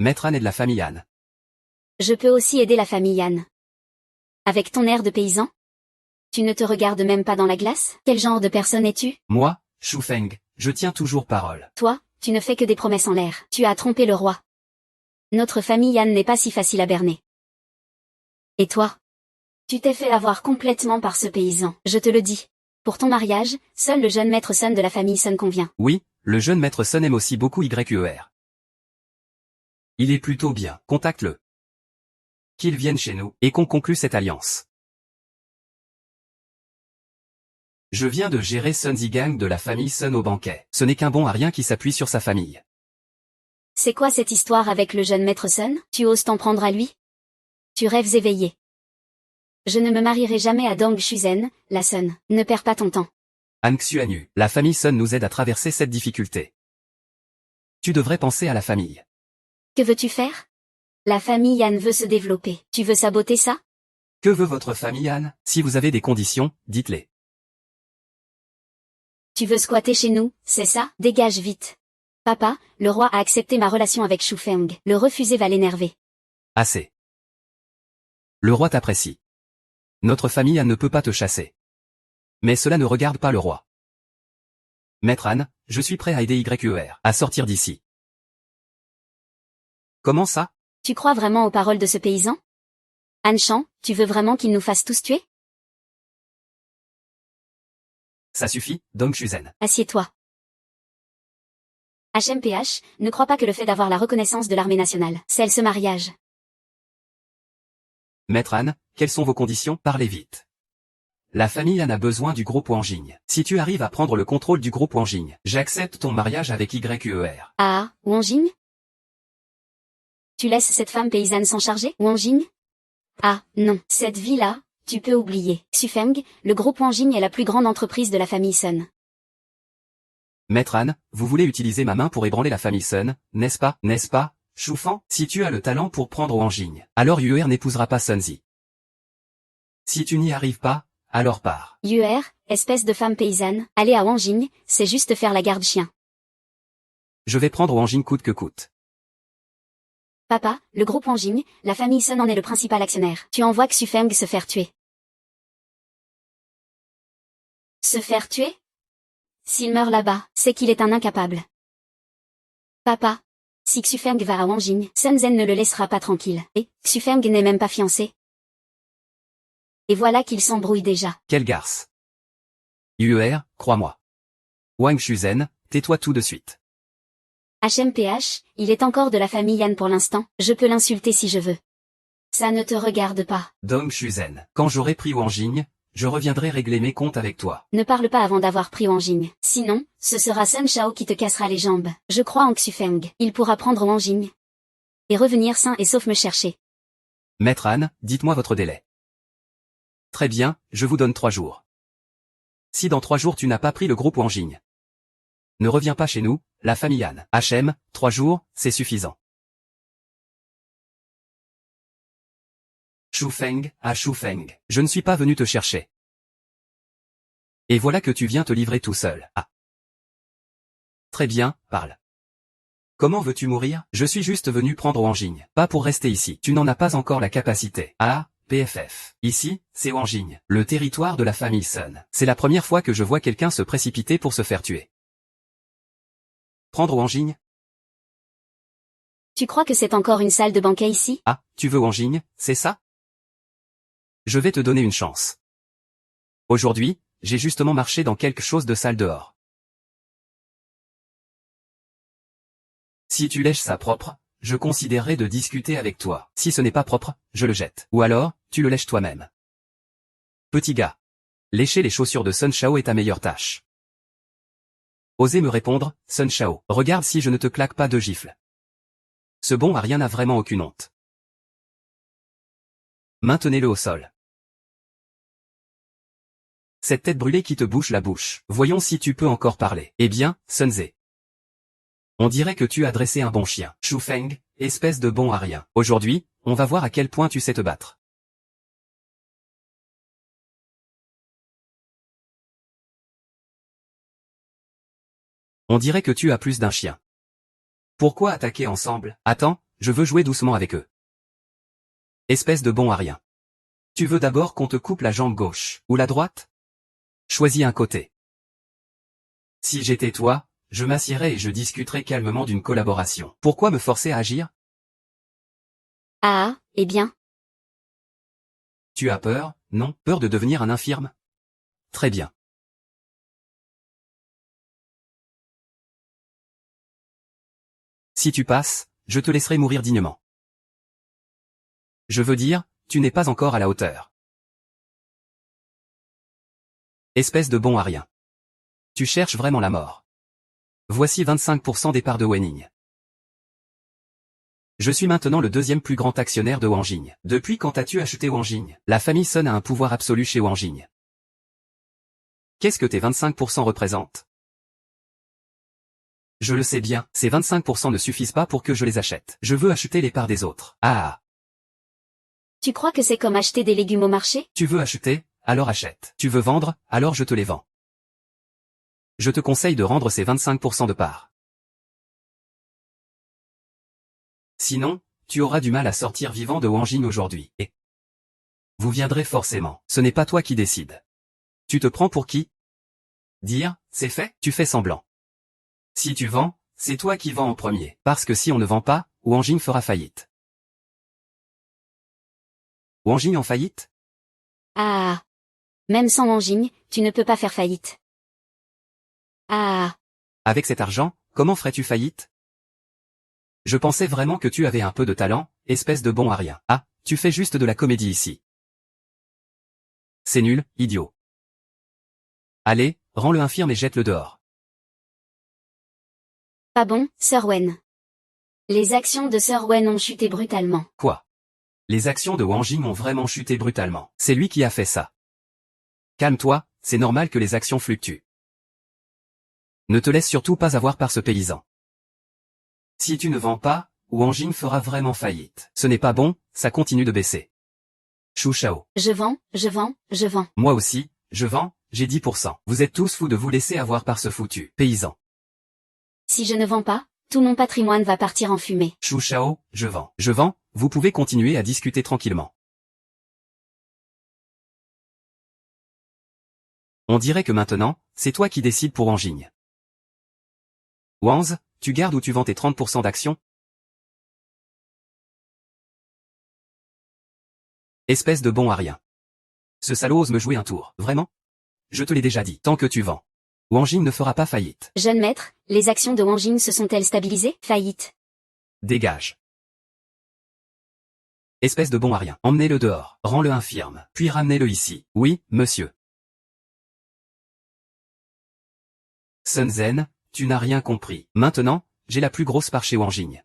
Maître Han est de la famille Han. Je peux aussi aider la famille Han. Avec ton air de paysan? Tu ne te regardes même pas dans la glace? Quel genre de personne es-tu? Moi, Shu Feng, je tiens toujours parole. Toi, tu ne fais que des promesses en l'air. Tu as trompé le roi. Notre famille Han n'est pas si facile à berner. Et toi? Tu t'es fait avoir complètement par ce paysan, je te le dis. Pour ton mariage, seul le jeune maître Sun de la famille Sun convient. Oui, le jeune maître Sun aime aussi beaucoup YUER. Il est plutôt bien, contacte-le. Qu'il vienne chez nous, et qu'on conclue cette alliance. Je viens de gérer Sun Zigang de la famille Sun au banquet. Ce n'est qu'un bon à rien qui s'appuie sur sa famille. C'est quoi cette histoire avec le jeune maître Sun? Tu oses t'en prendre à lui? Tu rêves éveillé. Je ne me marierai jamais à Dong Shuzen, la Sun. Ne perds pas ton temps. Han Xuanyu, la famille Sun nous aide à traverser cette difficulté. Tu devrais penser à la famille. Que veux-tu faire? La famille Yan veut se développer. Tu veux saboter ça? Que veut votre famille Han? Si vous avez des conditions, dites-les. Tu veux squatter chez nous, c'est ça? Dégage vite. Papa, le roi a accepté ma relation avec Shu Feng. Le refuser va l'énerver. Assez. Le roi t'apprécie. Notre famille Han ne peut pas te chasser. Mais cela ne regarde pas le roi. Maître Han, je suis prêt à aider YUER à sortir d'ici. Comment ça? Tu crois vraiment aux paroles de ce paysan? Han Shan, tu veux vraiment qu'il nous fasse tous tuer? Ça suffit, Dong Shuzen. Assieds-toi. HMPH, ne crois pas que le fait d'avoir la reconnaissance de l'armée nationale, scelle ce mariage. Maître Han, quelles sont vos conditions? Parlez vite. La famille Han a besoin du groupe Wanjing. Si tu arrives à prendre le contrôle du groupe Wanjing, j'accepte ton mariage avec YUER. Ah, Wanjing? Tu laisses cette femme paysanne s'en charger, Wanjing? Ah, non, cette vie-là, tu peux oublier. Xufeng, le groupe Wanjing est la plus grande entreprise de la famille Sun. Maître Han, vous voulez utiliser ma main pour ébranler la famille Sun, n'est-ce pas? N'est-ce pas? Choufan, si tu as le talent pour prendre Wanjing, alors Yuer n'épousera pas Sunzi. Si tu n'y arrives pas, alors pars. Yuer, espèce de femme paysanne, aller à Wanjing, c'est juste faire la garde-chien. Je vais prendre Wanjing coûte que coûte. Papa, le groupe Wanjing, la famille Sun en est le principal actionnaire. Tu envoies Xufeng se faire tuer. Se faire tuer? S'il meurt là-bas, c'est qu'il est un incapable. Papa, si Xufeng va à Wanjing, Sun Zhen ne le laissera pas tranquille. Et, Xufeng n'est même pas fiancé. Et voilà qu'il s'embrouille déjà. Quelle garce. Yuer, crois-moi. Wang Shuzen, tais-toi tout de suite. HMPH, il est encore de la famille Yan pour l'instant, je peux l'insulter si je veux. Ça ne te regarde pas. Dong Shuzen, quand j'aurai pris Wanjing, je reviendrai régler mes comptes avec toi. Ne parle pas avant d'avoir pris Wanjing. Sinon, ce sera Sun Shao qui te cassera les jambes. Je crois en Xufeng. Il pourra prendre Wanjing. Et revenir sain et sauf me chercher. Maître Han, dites-moi votre délai. Très bien, je vous donne 3 jours. Si dans 3 jours tu n'as pas pris le groupe Wanjing, ne reviens pas chez nous, la famille Han. HM, 3 jours, c'est suffisant. Shufeng, à Shufeng, je ne suis pas venu te chercher. Et voilà que tu viens te livrer tout seul. Ah. Très bien, parle. Comment veux-tu mourir? Je suis juste venu prendre Wanjing, pas pour rester ici. Tu n'en as pas encore la capacité. Ah, PFF. Ici, c'est Wanjing, le territoire de la famille Sun. C'est la première fois que je vois quelqu'un se précipiter pour se faire tuer. Prendre Wanjing? Tu crois que c'est encore une salle de banquet ici? Ah, tu veux Wanjing, c'est ça? Je vais te donner une chance. Aujourd'hui, j'ai justement marché dans quelque chose de sale dehors. Si tu lèches ça propre, je considérerai de discuter avec toi. Si ce n'est pas propre, je le jette. Ou alors, tu le lèches toi-même. Petit gars. Lécher les chaussures de Sun Shao est ta meilleure tâche. Osez me répondre, Sun Shao. Regarde si je ne te claque pas 2 gifles. Ce bon à rien n'a vraiment aucune honte. Maintenez-le au sol. Cette tête brûlée qui te bouche la bouche. Voyons si tu peux encore parler. Eh bien, Sun Ze. On dirait que tu as dressé un bon chien. Shufeng, espèce de bon à rien. Aujourd'hui, on va voir à quel point tu sais te battre. On dirait que tu as plus d'un chien. Pourquoi attaquer ensemble? Attends, je veux jouer doucement avec eux. Espèce de bon à rien. Tu veux d'abord qu'on te coupe la jambe gauche, ou la droite? Choisis un côté. Si j'étais toi, je m'assierais et je discuterais calmement d'une collaboration. Pourquoi me forcer à agir? Ah, eh bien. Tu as peur, non? Peur de devenir un infirme? Très bien. Si tu passes, je te laisserai mourir dignement. Je veux dire, tu n'es pas encore à la hauteur. Espèce de bon à rien. Tu cherches vraiment la mort. Voici 25% des parts de Wenning. Je suis maintenant le deuxième plus grand actionnaire de Wanjing. Depuis quand as-tu acheté Wanjing? La famille Sun a un pouvoir absolu chez Wanjing. Qu'est-ce que tes 25% représentent? Je le sais bien, ces 25% ne suffisent pas pour que je les achète. Je veux acheter les parts des autres. Ah. Tu crois que c'est comme acheter des légumes au marché? Tu veux acheter, alors achète. Tu veux vendre, alors je te les vends. Je te conseille de rendre ces 25% de parts. Sinon, tu auras du mal à sortir vivant de Wanjing aujourd'hui. Et vous viendrez forcément. Ce n'est pas toi qui décides. Tu te prends pour qui? Dire, c'est fait, tu fais semblant. Si tu vends, c'est toi qui vends en premier. Parce que si on ne vend pas, Wanjing fera faillite. Wanjing en faillite? Ah. Même sans Wanjing, tu ne peux pas faire faillite. Ah. Avec cet argent, comment ferais-tu faillite? Je pensais vraiment que tu avais un peu de talent, espèce de bon à rien. Ah, tu fais juste de la comédie ici. C'est nul, idiot. Allez, rends-le infirme et jette-le dehors. Pas bon, Sir Wen. Les actions de Sir Wen ont chuté brutalement. Quoi? Les actions de Wanjing ont vraiment chuté brutalement. C'est lui qui a fait ça. Calme-toi, c'est normal que les actions fluctuent. Ne te laisse surtout pas avoir par ce paysan. Si tu ne vends pas, Wanjing fera vraiment faillite. Ce n'est pas bon, ça continue de baisser. Chou Chao. Je vends, je vends, je vends. Moi aussi, je vends, j'ai 10%. Vous êtes tous fous de vous laisser avoir par ce foutu paysan. Si je ne vends pas, tout mon patrimoine va partir en fumée. Chou Chao, je vends. Je vends, vous pouvez continuer à discuter tranquillement. On dirait que maintenant, c'est toi qui décides pour Wanjing. Wanz, tu gardes ou tu vends tes 30% d'actions? Espèce de bon à rien. Ce salaud ose me jouer un tour, vraiment? Je te l'ai déjà dit, tant que tu vends. Wanjing ne fera pas faillite. Jeune maître, les actions de Wanjing se sont-elles stabilisées? Faillite. Dégage. Espèce de bon à rien. Emmenez-le dehors, rends-le infirme, puis ramenez-le ici. Oui, monsieur. Sun Zen, tu n'as rien compris. Maintenant, j'ai la plus grosse part chez Wanjing.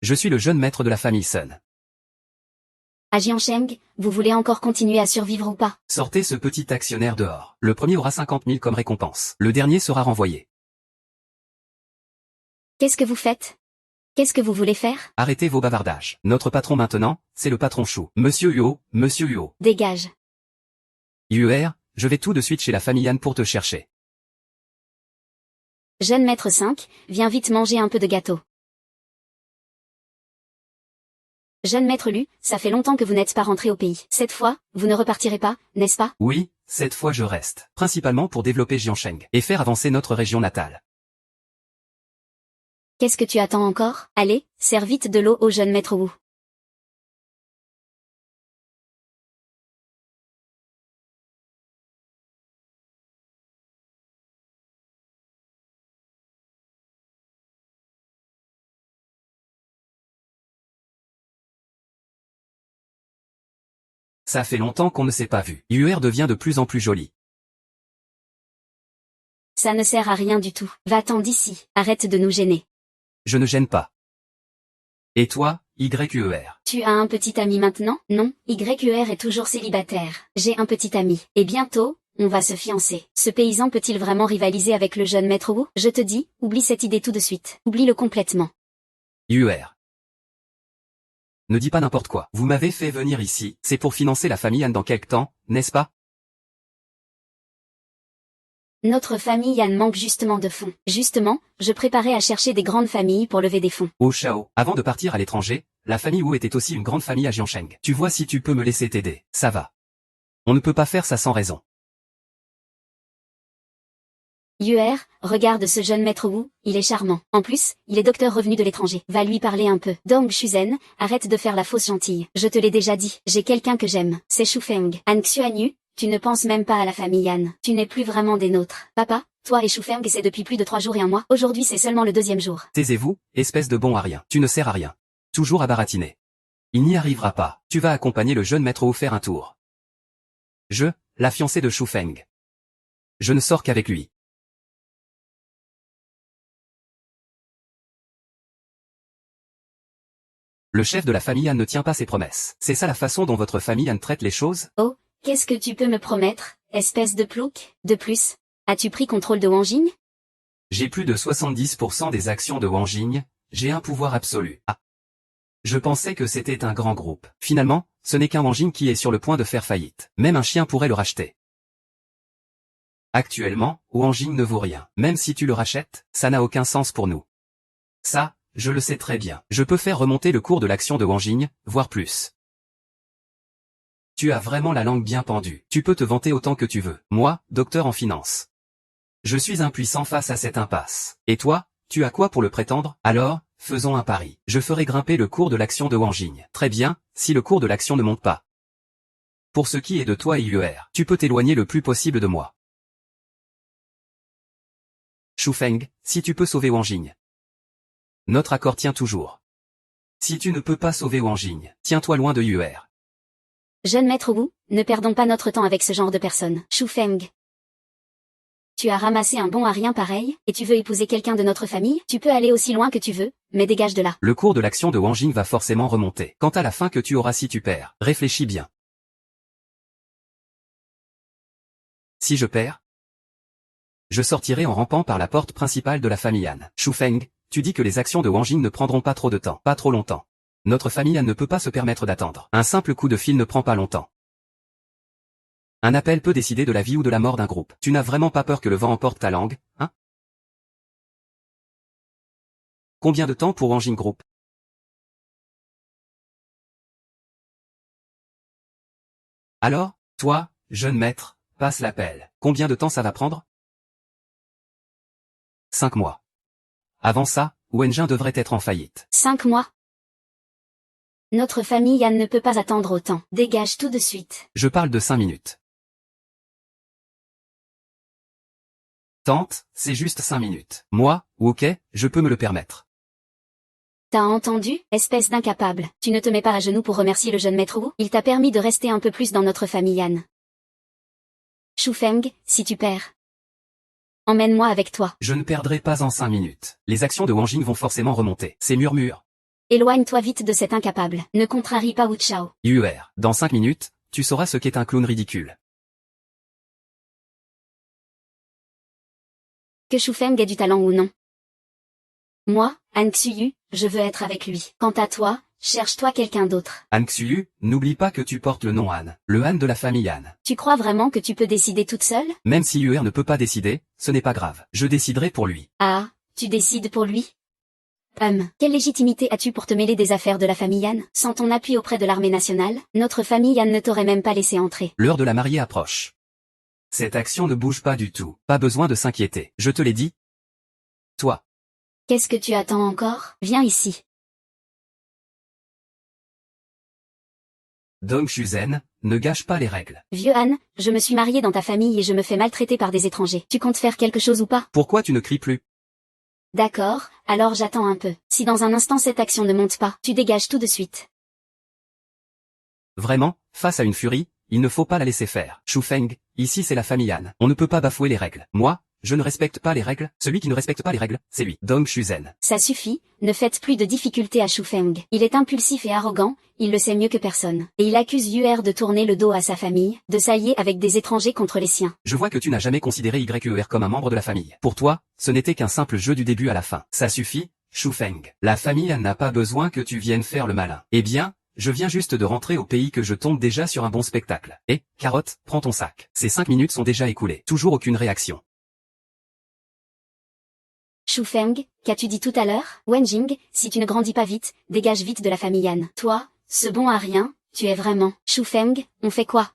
Je suis le jeune maître de la famille Sun. À Jiansheng, vous voulez encore continuer à survivre ou pas? Sortez ce petit actionnaire dehors. Le premier aura 50 000 comme récompense. Le dernier sera renvoyé. Qu'est-ce que vous faites? Qu'est-ce que vous voulez faire? Arrêtez vos bavardages. Notre patron maintenant, c'est le patron Chou. Monsieur Huo, Monsieur Huo. Dégage. UR, je vais tout de suite chez la famille Yan pour te chercher. Jeune maître 5, viens vite manger un peu de gâteau. Jeune maître Lu, ça fait longtemps que vous n'êtes pas rentré au pays. Cette fois, vous ne repartirez pas, n'est-ce pas? Oui, cette fois je reste. Principalement pour développer Jiansheng et faire avancer notre région natale. Qu'est-ce que tu attends encore? Allez, sers vite de l'eau au jeune maître Wu. Ça fait longtemps qu'on ne s'est pas vu. UR devient de plus en plus joli. Ça ne sert à rien du tout. Va-t'en d'ici, arrête de nous gêner. Je ne gêne pas. Et toi, YUER? Tu as un petit ami maintenant? Non, YUR est toujours célibataire. J'ai un petit ami. Et bientôt, on va se fiancer. Ce paysan peut-il vraiment rivaliser avec le jeune maître Wu? Je te dis, oublie cette idée tout de suite. Oublie-le complètement. UR. Ne dis pas n'importe quoi. Vous m'avez fait venir ici, c'est pour financer la famille Yan dans quelque temps, n'est-ce pas? Notre famille Yan manque justement de fonds. Justement, je préparais à chercher des grandes familles pour lever des fonds. Oh Chao, avant de partir à l'étranger, la famille Wu était aussi une grande famille à Jiansheng. Tu vois si tu peux me laisser t'aider, ça va. On ne peut pas faire ça sans raison. UR, regarde ce jeune maître Wu, il est charmant. En plus, il est docteur revenu de l'étranger. Va lui parler un peu. Dong Shuzen, arrête de faire la fausse gentille. Je te l'ai déjà dit, j'ai quelqu'un que j'aime. C'est Shu Feng. Han Xuanyu, tu ne penses même pas à la famille Yan. Tu n'es plus vraiment des nôtres. Papa, Toi et Shufeng c'est depuis plus de 3 jours et un mois. Aujourd'hui c'est seulement le 2e jour. Taisez-vous, espèce de bon à rien. Tu ne sers à rien. Toujours à baratiner. Il n'y arrivera pas. Tu vas accompagner le jeune maître Wu faire un tour. La fiancée de Shufeng. Je ne sors qu'avec lui. Le chef de la famille Han ne tient pas ses promesses. C'est ça la façon dont votre famille Han traite les choses? Oh, qu'est-ce que tu peux me promettre, espèce de plouc? De plus, as-tu pris contrôle de Wang Jing? J'ai plus de 70% des actions de Wang Jing, j'ai un pouvoir absolu. Ah. Je pensais que c'était un grand groupe. Finalement, ce n'est qu'un Wang Jing qui est sur le point de faire faillite. Même un chien pourrait le racheter. Actuellement, Wang Jing ne vaut rien. Même si tu le rachètes, ça n'a aucun sens pour nous. Ça, je le sais très bien. Je peux faire remonter le cours de l'action de Wang Jing, voire plus. Tu as vraiment la langue bien pendue. Tu peux te vanter autant que tu veux. Moi, docteur en finance. Je suis impuissant face à cette impasse. Et toi, tu as quoi pour le prétendre? Alors, faisons un pari. Je ferai grimper le cours de l'action de Wang Jing. Très bien, si le cours de l'action ne monte pas. Pour ce qui est de toi et Yuer, tu peux t'éloigner le plus possible de moi. Shufeng, si tu peux sauver Wang Jing. Notre accord tient toujours. Si tu ne peux pas sauver Wang Jing, tiens-toi loin de Yuer. Jeune maître Wu, ne perdons pas notre temps avec ce genre de personnes. Shufeng. Tu as ramassé un bon à rien pareil, et tu veux épouser quelqu'un de notre famille? Tu peux aller aussi loin que tu veux, mais dégage de là. Le cours de l'action de Wang Jing va forcément remonter. Quant à la fin que tu auras si tu perds, réfléchis bien. Si je perds, je sortirai en rampant par la porte principale de la famille Han. Shufeng, tu dis que les actions de Wang Jing ne prendront pas trop de temps, pas trop longtemps. Notre famille Han ne peut pas se permettre d'attendre. Un simple coup de fil ne prend pas longtemps. Un appel peut décider de la vie ou de la mort d'un groupe. Tu n'as vraiment pas peur que le vent emporte ta langue, hein? Combien de temps pour Wang Jing Group? Alors, toi, jeune maître, passe l'appel. Combien de temps ça va prendre? 5 mois. Avant ça, Wenjin devrait être en faillite. 5 mois. Notre famille Han ne peut pas attendre autant. Dégage tout de suite. Je parle de 5 minutes. Tante, c'est juste 5 minutes. Moi, ok, je peux me le permettre. T'as entendu, espèce d'incapable. Tu ne te mets pas à genoux pour remercier le jeune maître Wu. Il t'a permis de rester un peu plus dans notre famille Han. Shufeng, si tu perds, emmène-moi avec toi. Je ne perdrai pas en 5 minutes. Les actions de Wang Jing vont forcément remonter. Ces murmures. Éloigne-toi vite de cet incapable. Ne contrarie pas Wu Chao. Yuer, dans 5 minutes, tu sauras ce qu'est un clown ridicule. Que Shufeng ait du talent ou non. Moi, Han Xuyu, je veux être avec lui. Quant à toi, cherche-toi quelqu'un d'autre. Han Xuyu, n'oublie pas que tu portes le nom Han, le Han de la famille Han. Tu crois vraiment que tu peux décider toute seule? Même si Yuer ne peut pas décider, ce n'est pas grave. Je déciderai pour lui. Ah, tu décides pour lui? Quelle légitimité as-tu pour te mêler des affaires de la famille Han? Sans ton appui auprès de l'armée nationale, notre famille Han ne t'aurait même pas laissé entrer. L'heure de la mariée approche. Cette action ne bouge pas du tout. Pas besoin de s'inquiéter. Je te l'ai dit. Toi. Qu'est-ce que tu attends encore? Viens ici. Dong Shuzen, ne gâche pas les règles. Vieux Han, je me suis marié dans ta famille et je me fais maltraiter par des étrangers. Tu comptes faire quelque chose ou pas? Pourquoi tu ne cries plus? D'accord, alors j'attends un peu. Si dans un instant cette action ne monte pas, tu dégages tout de suite. Vraiment, face à une furie, il ne faut pas la laisser faire. Shufeng, ici c'est la famille Han. On ne peut pas bafouer les règles. Moi, je ne respecte pas les règles. Celui qui ne respecte pas les règles, c'est lui. Dong Shuzen. Ça suffit, ne faites plus de difficultés à Shufeng. Il est impulsif et arrogant, il le sait mieux que personne. Et il accuse Yuer de tourner le dos à sa famille, de s'allier avec des étrangers contre les siens. Je vois que tu n'as jamais considéré YUER comme un membre de la famille. Pour toi, ce n'était qu'un simple jeu du début à la fin. Ça suffit, Shufeng. La famille Han n'a pas besoin que tu viennes faire le malin. Eh bien, je viens juste de rentrer au pays que je tombe déjà sur un bon spectacle. Et, Carotte, prends ton sac. Ces 5 minutes sont déjà écoulées. Toujours aucune réaction. Shufeng, qu'as-tu dit tout à l'heure? Wenjing, si tu ne grandis pas vite, dégage vite de la famille Han. Toi, ce bon à rien, tu es vraiment. Shufeng, on fait quoi?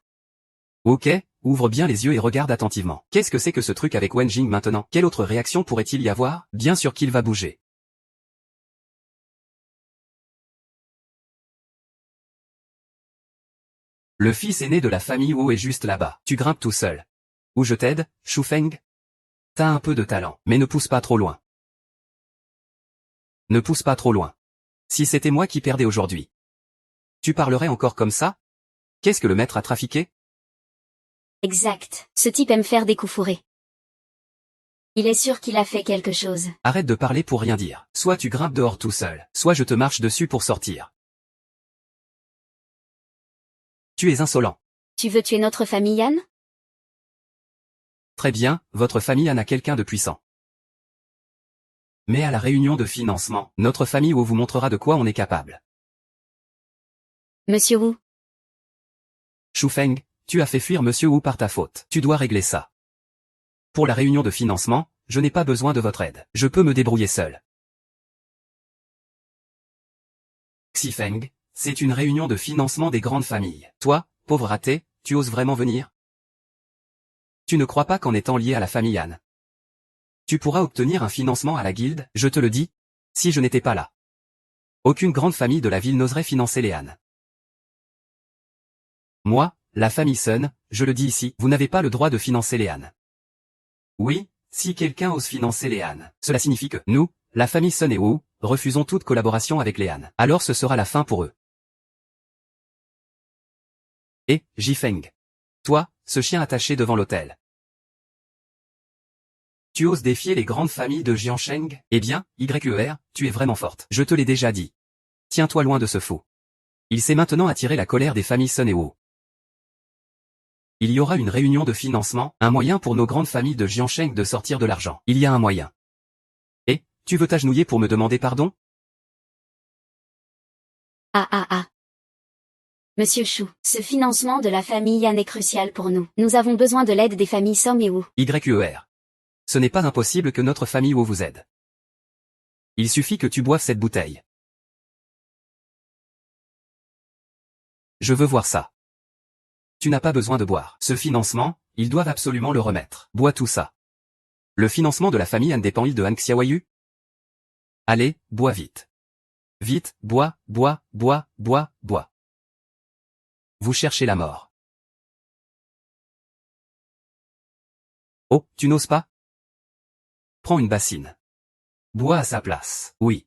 Ok, ouvre bien les yeux et regarde attentivement. Qu'est-ce que c'est que ce truc avec Wenjing maintenant? Quelle autre réaction pourrait-il y avoir? Bien sûr qu'il va bouger. Le fils aîné de la famille Wu est juste là-bas. Tu grimpes tout seul. Ou je t'aide, Shufeng? T'as un peu de talent, mais ne pousse pas trop loin. Ne pousse pas trop loin. Si c'était moi qui perdais aujourd'hui, tu parlerais encore comme ça? Qu'est-ce que le maître a trafiqué? Exact. Ce type aime faire des coups fourrés. Il est sûr qu'il a fait quelque chose. Arrête de parler pour rien dire. Soit tu grimpes dehors tout seul, soit je te marche dessus pour sortir. Tu es insolent. Tu veux tuer notre famille, Yann? Très bien, votre famille en a quelqu'un de puissant. Mais à la réunion de financement, notre famille vous montrera de quoi on est capable. Monsieur Wu. Shu Feng, tu as fait fuir Monsieur Wu par ta faute. Tu dois régler ça. Pour la réunion de financement, je n'ai pas besoin de votre aide. Je peux me débrouiller seul. Xi Feng, c'est une réunion de financement des grandes familles. Toi, pauvre raté, tu oses vraiment venir? Tu ne crois pas qu'en étant lié à la famille Han, tu pourras obtenir un financement à la guilde, je te le dis, si je n'étais pas là. Aucune grande famille de la ville n'oserait financer les Han. Moi, la famille Sun, je le dis ici, vous n'avez pas le droit de financer les Han. Oui, si quelqu'un ose financer les Han, cela signifie que nous, la famille Sun et Wu, refusons toute collaboration avec les Han. Alors ce sera la fin pour eux. Et, Jifeng. Toi, ce chien attaché devant l'hôtel. Tu oses défier les grandes familles de Jiansheng? Eh bien, YER, tu es vraiment forte. Je te l'ai déjà dit. Tiens-toi loin de ce fou. Il sait maintenant attirer la colère des familles Sun et Wu. Il y aura une réunion de financement, un moyen pour nos grandes familles de Jiansheng de sortir de l'argent. Il y a un moyen. Et, tu veux t'agenouiller pour me demander pardon? Ah. Monsieur Shu, ce financement de la famille Yan est crucial pour nous. Nous avons besoin de l'aide des familles Song et Wu. YER. Ce n'est pas impossible que notre famille Wu vous aide. Il suffit que tu boives cette bouteille. Je veux voir ça. Tu n'as pas besoin de boire. Ce financement, ils doivent absolument le remettre. Bois tout ça. Le financement de la famille Han dépend-il de Han Xiaoyu? Allez, bois vite. Vite, bois. Vous cherchez la mort. Oh, tu n'oses pas? Prends une bassine. Bois à sa place. Oui.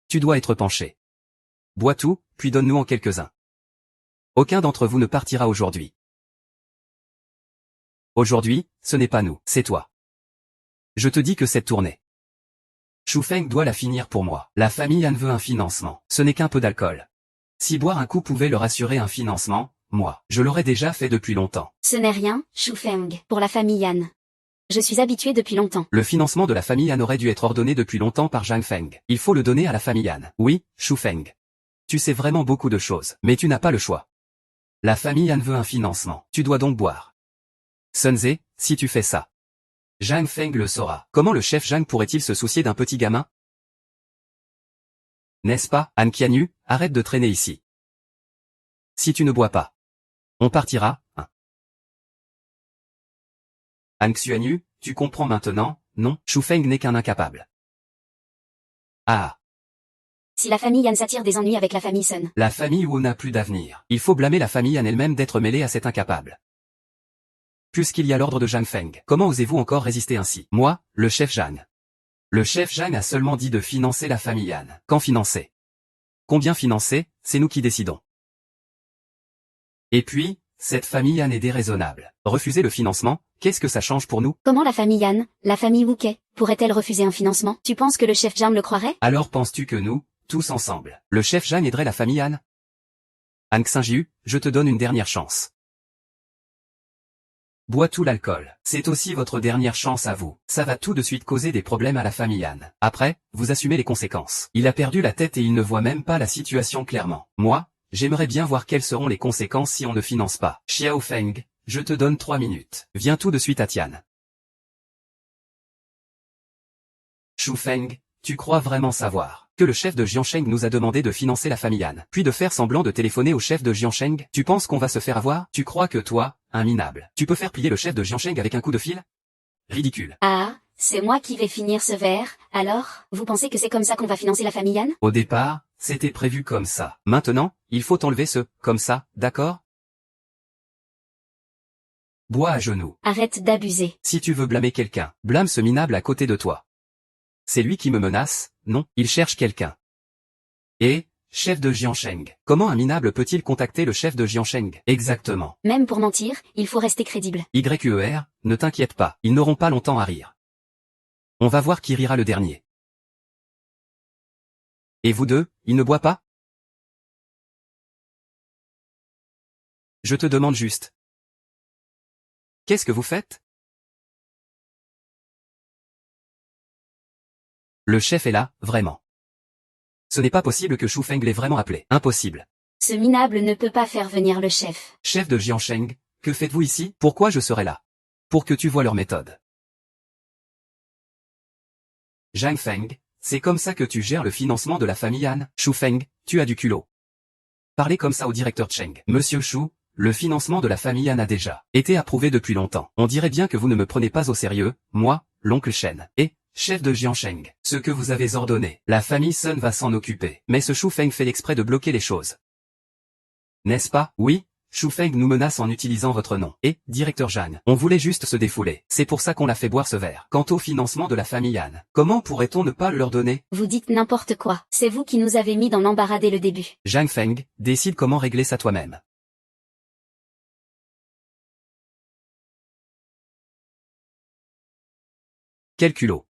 Tu dois être penché. Bois tout, puis donne-nous en quelques-uns. Aucun d'entre vous ne partira aujourd'hui. Aujourd'hui, ce n'est pas nous, c'est toi. Je te dis que cette tournée, Shu Feng doit la finir pour moi. La famille Han veut un financement. Ce n'est qu'un peu d'alcool. Si boire un coup pouvait leur assurer un financement, moi, je l'aurais déjà fait depuis longtemps. Ce n'est rien, Shu Feng, pour la famille Yan. Je suis habitué depuis longtemps. Le financement de la famille Han aurait dû être ordonné depuis longtemps par Zhang Feng. Il faut le donner à la famille Han. Oui, Shu Feng. Tu sais vraiment beaucoup de choses, mais tu n'as pas le choix. La famille Han veut un financement. Tu dois donc boire. Sun Ze, si tu fais ça, Zhang Feng le saura. Comment le chef Zhang pourrait-il se soucier d'un petit gamin? N'est-ce pas, Han Qianyu, arrête de traîner ici. Si tu ne bois pas, on partira, hein. Han Xianyu, tu comprends maintenant, non, Shu Feng n'est qu'un incapable. Ah. Si la famille Yan s'attire des ennuis avec la famille Sun. La famille Wu n'a plus d'avenir. Il faut blâmer la famille Han elle-même d'être mêlée à cet incapable. Puisqu'il y a l'ordre de Zhang Feng, comment osez-vous encore résister ainsi? Moi, le chef Zhang. Le chef Zhang a seulement dit de financer la famille Han. Quand financer? Combien financer? C'est nous qui décidons. Et puis, cette famille Han est déraisonnable. Refuser le financement, qu'est-ce que ça change pour nous? Comment la famille Yan, la famille Wukei, pourrait-elle refuser un financement? Tu penses que le chef Zhang le croirait? Alors penses-tu que nous, tous ensemble, le chef Zhang aiderait la famille Han? Han Xinjiu, je te donne une dernière chance. Bois tout l'alcool. C'est aussi votre dernière chance à vous. Ça va tout de suite causer des problèmes à la famille Han. Après, vous assumez les conséquences. Il a perdu la tête et il ne voit même pas la situation clairement. Moi, j'aimerais bien voir quelles seront les conséquences si on ne finance pas. Xiao Feng, je te donne 3 minutes. Viens tout de suite à Tian. Shu Feng, tu crois vraiment savoir que le chef de Jiansheng nous a demandé de financer la famille Han, puis de faire semblant de téléphoner au chef de Jiansheng? Tu penses qu'on va se faire avoir? Tu crois que toi, un minable, tu peux faire plier le chef de Jiansheng avec un coup de fil? Ridicule. Ah, c'est moi qui vais finir ce verre, alors, vous pensez que c'est comme ça qu'on va financer la famille Yan? Au départ, c'était prévu comme ça. Maintenant, il faut enlever ce « comme ça », d'accord? Bois à genoux. Arrête d'abuser. Si tu veux blâmer quelqu'un, blâme ce minable à côté de toi. C'est lui qui me menace, non, il cherche quelqu'un. Et, chef de Jiansheng. Comment un minable peut-il contacter le chef de Jiansheng? Exactement. Même pour mentir, il faut rester crédible. YER, ne t'inquiète pas, ils n'auront pas longtemps à rire. On va voir qui rira le dernier. Et vous deux, il ne boit pas? Je te demande juste. Qu'est-ce que vous faites? Le chef est là, vraiment. Ce n'est pas possible que Shu Feng l'ait vraiment appelé. Impossible. Ce minable ne peut pas faire venir le chef. Chef de Jiansheng, que faites-vous ici? Pourquoi je serai là? Pour que tu vois leur méthode. Zhang Feng, c'est comme ça que tu gères le financement de la famille Han. Shu Feng, tu as du culot. Parlez comme ça au directeur Cheng. Monsieur Shu, le financement de la famille Han a déjà été approuvé depuis longtemps. On dirait bien que vous ne me prenez pas au sérieux, moi, l'oncle Shen, et chef de Jiansheng. Ce que vous avez ordonné, la famille Sun va s'en occuper. Mais ce Shu Feng fait l'exprès de bloquer les choses. N'est-ce pas? Oui, Shu Feng nous menace en utilisant votre nom. Et, directeur Zhang, on voulait juste se défouler. C'est pour ça qu'on l'a fait boire ce verre. Quant au financement de la famille Han, comment pourrait-on ne pas le leur donner? Vous dites n'importe quoi. C'est vous qui nous avez mis dans l'embarras dès le début. Zhang Feng, décide comment régler ça toi-même. Quel culot.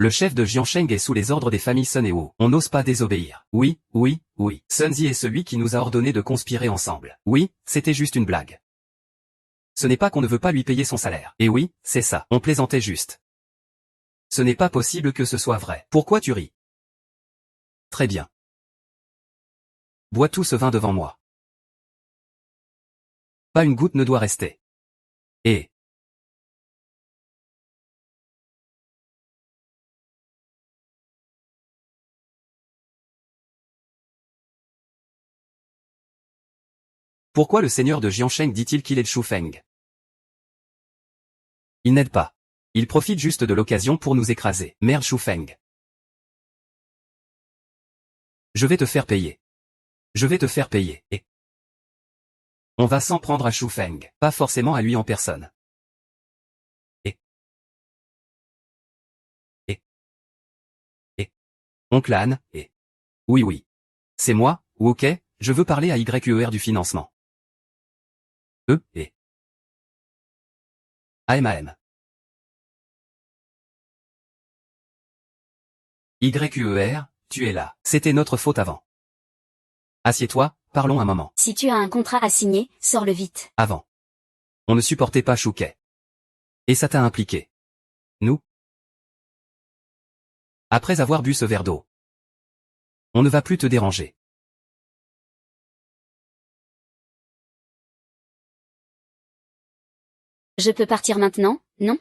Le chef de Jiansheng est sous les ordres des familles Sun et Wu. On n'ose pas désobéir. Oui, oui, oui. Sun Zi est celui qui nous a ordonné de conspirer ensemble. Oui, c'était juste une blague. Ce n'est pas qu'on ne veut pas lui payer son salaire. Et oui, c'est ça. On plaisantait juste. Ce n'est pas possible que ce soit vrai. Pourquoi tu ris? Très bien. Bois tout ce vin devant moi. Pas une goutte ne doit rester. Et... Pourquoi le seigneur de Jiansheng dit-il qu'il est de Shu Feng? Il n'aide pas. Il profite juste de l'occasion pour nous écraser. Merde Shu Feng. Je vais te faire payer. Je vais te faire payer. Et... on va s'en prendre à Shu Feng, pas forcément à lui en personne. Et... Oncle Han, et... oui oui. C'est moi, ou ok, je veux parler à YER du financement. Et... AMAM. YER, tu es là. C'était notre faute avant. Assieds-toi, parlons un moment. Si tu as un contrat à signer, sors-le vite. Avant. On ne supportait pas Chouquet. Et ça t'a impliqué. Nous. Après avoir bu ce verre d'eau. On ne va plus te déranger. Je peux partir maintenant, non?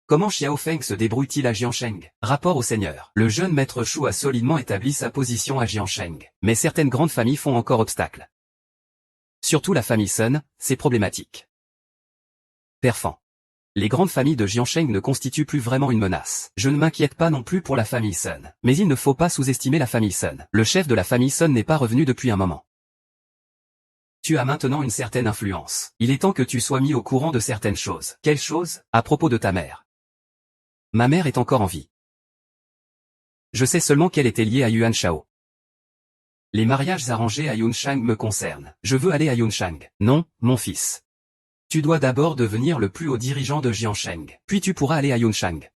Comment Xiao Feng se débrouille-t-il à Jiansheng? Rapport au seigneur. Le jeune maître Shu a solidement établi sa position à Jiansheng. Mais certaines grandes familles font encore obstacle. Surtout la famille Sun, c'est problématique. Perfan. Les grandes familles de Jiansheng ne constituent plus vraiment une menace. Je ne m'inquiète pas non plus pour la famille Sun. Mais il ne faut pas sous-estimer la famille Sun. Le chef de la famille Sun n'est pas revenu depuis un moment. Tu as maintenant une certaine influence. Il est temps que tu sois mis au courant de certaines choses. Quelles choses? À propos de ta mère. Ma mère est encore en vie. Je sais seulement qu'elle était liée à Yuan Shao. Les mariages arrangés à Yunshang me concernent. Je veux aller à Yunshang. Non, mon fils. Tu dois d'abord devenir le plus haut dirigeant de Jiansheng. Puis tu pourras aller à Yunshang.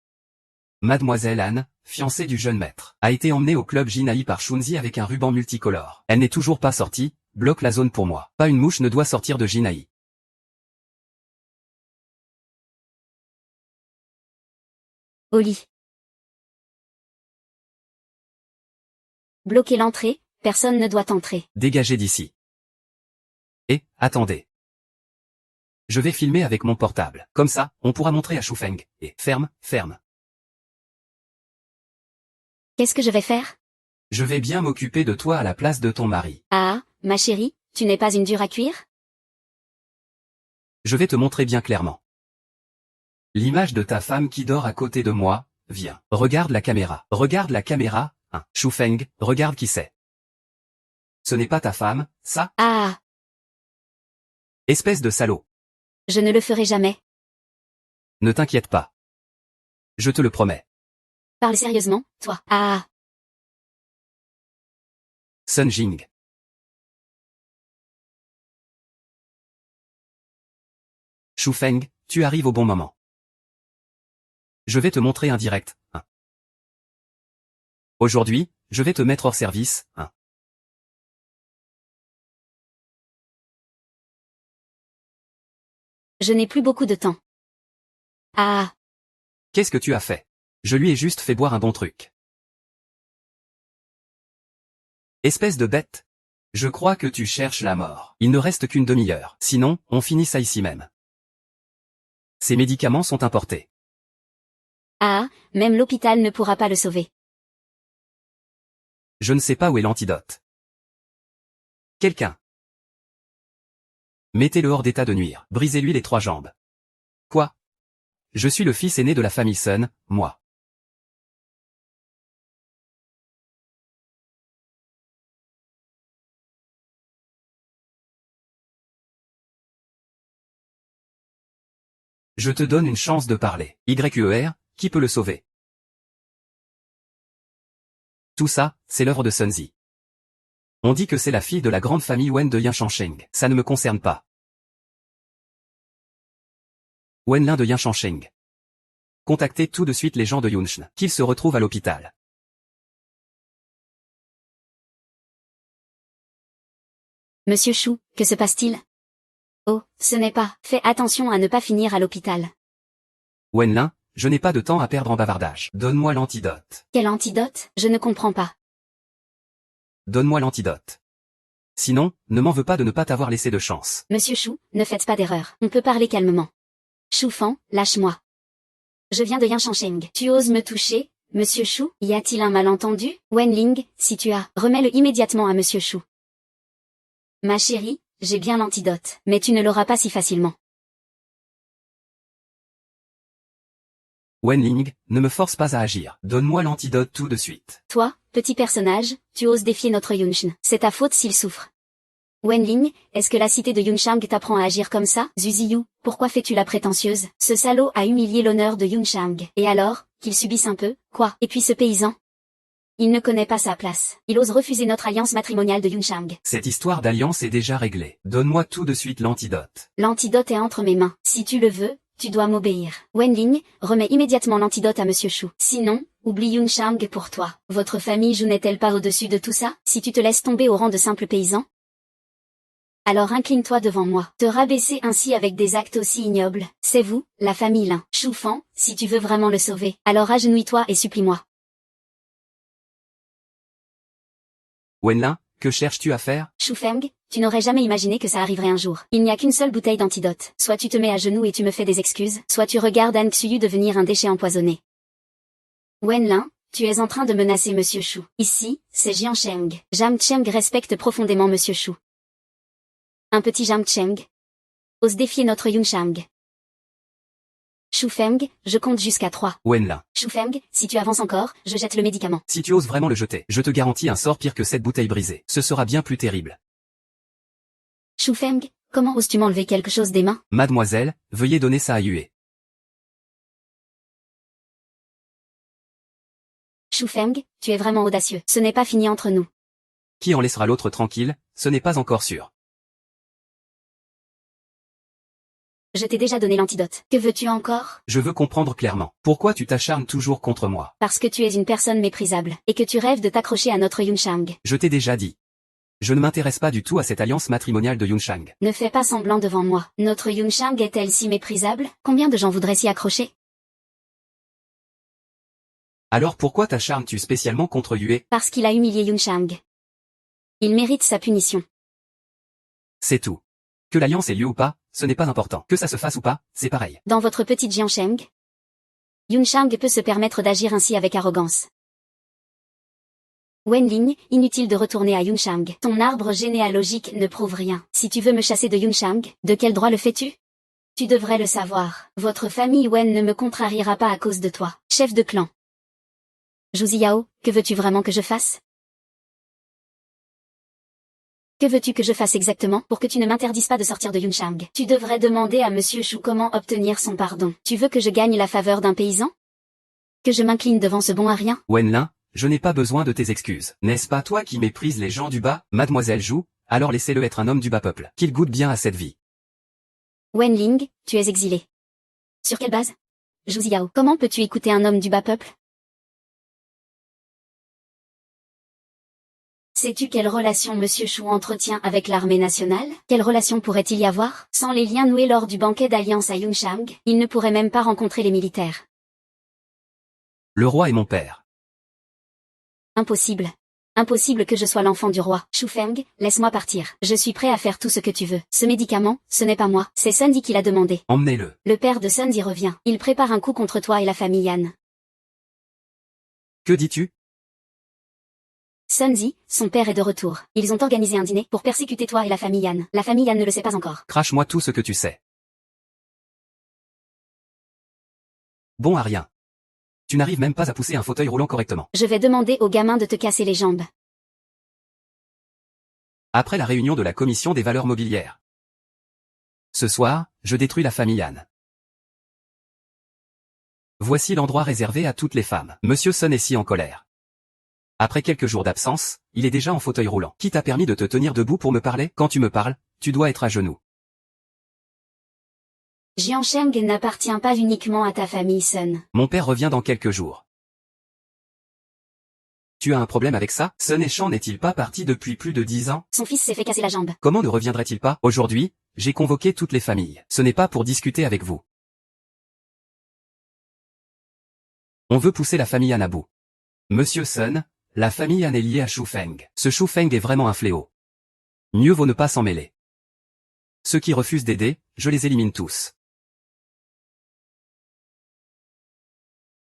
Mademoiselle Anne, fiancée du jeune maître, a été emmenée au club Jinai par Shunzi avec un ruban multicolore. Elle n'est toujours pas sortie, bloque la zone pour moi. Pas une mouche ne doit sortir de Jinai. Au lit. Bloquer l'entrée, personne ne doit entrer. Dégagez d'ici. Et, attendez. Je vais filmer avec mon portable. Comme ça, on pourra montrer à Shu Feng. Et, ferme, ferme. Qu'est-ce que je vais faire? Je vais bien m'occuper de toi à la place de ton mari. Ah, ma chérie, tu n'es pas une dure à cuire? Je vais te montrer bien clairement. L'image de ta femme qui dort à côté de moi, viens. Regarde la caméra. Regarde la caméra, hein. Shufeng, regarde qui c'est. Ce n'est pas ta femme, ça? Ah, Espèce de salaud. je ne le ferai jamais. Ne t'inquiète pas. Je te le promets. Parle sérieusement, toi. Ah, Sun Jing. Shufeng, tu arrives au bon moment. Je vais te montrer un direct, hein. Aujourd'hui, je vais te mettre hors service, hein. je n'ai plus beaucoup de temps. Ah, Qu'est-ce que tu as fait? Je lui ai juste fait boire un bon truc. Espèce de bête. Je crois que tu cherches la mort. Il ne reste qu'une demi-heure. Sinon, on finit ça ici même. Ces médicaments sont importés. ah, même l'hôpital ne pourra pas le sauver. Je ne sais pas où est l'antidote. Quelqu'un. Mettez-le hors d'état de nuire. Brisez-lui les 3 jambes. Quoi? Je suis le fils aîné de la famille Sun, moi. Je te donne une chance de parler. YUER, qui peut le sauver? Tout ça, c'est l'œuvre de Sun Zi. On dit que c'est la fille de la grande famille Wen de Yanshansheng. Ça ne me concerne pas. Wenlin de Yanshansheng. Contactez tout de suite les gens de Yunsheng, qu'ils se retrouvent à l'hôpital. Monsieur Chou, que se passe-t-il? Oh, ce n'est pas. Fais attention à ne pas finir à l'hôpital. Wenlin, je n'ai pas de temps à perdre en bavardage. Donne-moi l'antidote. Quel antidote? Je ne comprends pas. Donne-moi l'antidote. Sinon, ne m'en veux pas de ne pas t'avoir laissé de chance. Monsieur Chou, ne faites pas d'erreur. On peut parler calmement. Chou Fan, lâche-moi. Je viens de Yanshansheng. Tu oses me toucher, Monsieur Chou? Y a-t-il un malentendu? Wenling, si tu as, remets-le immédiatement à Monsieur Chou. Ma chérie, j'ai bien l'antidote, mais tu ne l'auras pas si facilement. Wenling, ne me force pas à agir. Donne-moi l'antidote tout de suite. Toi, petit personnage, tu oses défier notre Yunsheng. C'est ta faute s'il souffre. Wenling, est-ce que la cité de Yunshang t'apprend à agir comme ça? Zuziyu, pourquoi fais-tu la prétentieuse? Ce salaud a humilié l'honneur de Yunshang. Et alors, qu'il subisse un peu, quoi? Et puis ce paysan? Il ne connaît pas sa place. Il ose refuser notre alliance matrimoniale de Yunshang. Cette histoire d'alliance est déjà réglée. Donne-moi tout de suite l'antidote. L'antidote est entre mes mains. Si tu le veux, tu dois m'obéir. Wenling, remets immédiatement l'antidote à Monsieur Chou. Sinon, oublie Yunshang pour toi. Votre famille joue n'est-elle pas au-dessus de tout ça? Si tu te laisses tomber au rang de simple paysan? Alors incline-toi devant moi. Te rabaisser ainsi avec des actes aussi ignobles, c'est vous, la famille Lin. Chou Fan, si tu veux vraiment le sauver, alors agenouille-toi et supplie-moi. Wenlin, que cherches-tu à faire? Chou Feng, tu n'aurais jamais imaginé que ça arriverait un jour. Il n'y a qu'une seule bouteille d'antidote. Soit tu te mets à genoux et tu me fais des excuses, soit tu regardes An Xuyu devenir un déchet empoisonné. Wenlin, tu es en train de menacer Monsieur Chou. Ici, c'est Jian Sheng. Jam Cheng respecte profondément Monsieur Chou. Un petit Jam Cheng ose défier notre Yunshang. Chou Feng, je compte jusqu'à 3. Wenlin. Chou Feng, si tu avances encore, je jette le médicament. Si tu oses vraiment le jeter, je te garantis un sort pire que cette bouteille brisée. Ce sera bien plus terrible. Chou Feng, comment oses-tu m'enlever quelque chose des mains? Mademoiselle, veuillez donner ça à Yue. Chou Feng, tu es vraiment audacieux. Ce n'est pas fini entre nous. Qui en laissera l'autre tranquille? Ce n'est pas encore sûr. Je t'ai déjà donné l'antidote. Que veux-tu encore? Je veux comprendre clairement. Pourquoi tu t'acharnes toujours contre moi? Parce que tu es une personne méprisable, et que tu rêves de t'accrocher à notre Yunshang. Je t'ai déjà dit. Je ne m'intéresse pas du tout à cette alliance matrimoniale de Yunshang. Ne fais pas semblant devant moi. Notre Yunshang est-elle si méprisable? Combien de gens voudraient s'y accrocher? Alors pourquoi t'acharnes-tu spécialement contre Yue? Parce qu'il a humilié Yunshang. Il mérite sa punition. C'est tout. Que l'alliance ait lieu ou pas, ce n'est pas important. Que ça se fasse ou pas, c'est pareil. Dans votre petite Jiansheng, Yunshang peut se permettre d'agir ainsi avec arrogance. Wenling, inutile de retourner à Yunchang. Ton arbre généalogique ne prouve rien. Si tu veux me chasser de Yunchang, de quel droit le fais-tu? Tu devrais le savoir. Votre famille Wen ne me contrariera pas à cause de toi. Chef de clan. Zhu Ziao, que veux-tu vraiment que je fasse? Que veux-tu que je fasse exactement pour que tu ne m'interdises pas de sortir de Yunchang? Tu devrais demander à Monsieur Shu comment obtenir son pardon. Tu veux que je gagne la faveur d'un paysan? Que je m'incline devant ce bon à rien? Wenlin, je n'ai pas besoin de tes excuses. N'est-ce pas toi qui méprises les gens du bas, mademoiselle Zhu? Alors laissez-le être un homme du bas peuple. Qu'il goûte bien à cette vie. Wenling, tu es exilé. Sur quelle base? Zhu Ziao, comment peux-tu écouter un homme du bas peuple? Sais-tu quelle relation Monsieur Shu entretient avec l'armée nationale? Quelle relation pourrait-il y avoir? Sans les liens noués lors du banquet d'alliance à Yunchang, il ne pourrait même pas rencontrer les militaires. Le roi est mon père. Impossible. Impossible que je sois l'enfant du roi. Shu Feng, laisse-moi partir. Je suis prêt à faire tout ce que tu veux. Ce médicament, ce n'est pas moi. C'est Sun Di qui l'a demandé. Emmenez-le. Le père de Sun Di revient. Il prépare un coup contre toi et la famille Yan. Que dis-tu? Sun Di, son père est de retour. Ils ont organisé un dîner pour persécuter toi et la famille Yan. La famille Yan ne le sait pas encore. Crache-moi tout ce que tu sais. Bon à rien. Tu n'arrives même pas à pousser un fauteuil roulant correctement. Je vais demander aux gamins de te casser les jambes. Après la réunion de la commission des valeurs mobilières. Ce soir, je détruis la famille Yan. Voici l'endroit réservé à toutes les femmes. Monsieur Sun est si en colère. Après quelques jours d'absence, il est déjà en fauteuil roulant. Qui t'a permis de te tenir debout pour me parler? Quand tu me parles, tu dois être à genoux. Jiansheng n'appartient pas uniquement à ta famille Sun. Mon père revient dans quelques jours. Tu as un problème avec ça? Sun et Shan n'est-il pas parti depuis plus de 10 ans? Son fils s'est fait casser la jambe. Comment ne reviendrait-il pas? Aujourd'hui, j'ai convoqué toutes les familles. Ce n'est pas pour discuter avec vous. On veut pousser la famille Yan à bout. Monsieur Sun, la famille Yan est liée à Shu Feng. Ce Shu Feng est vraiment un fléau. Mieux vaut ne pas s'en mêler. Ceux qui refusent d'aider, je les élimine tous.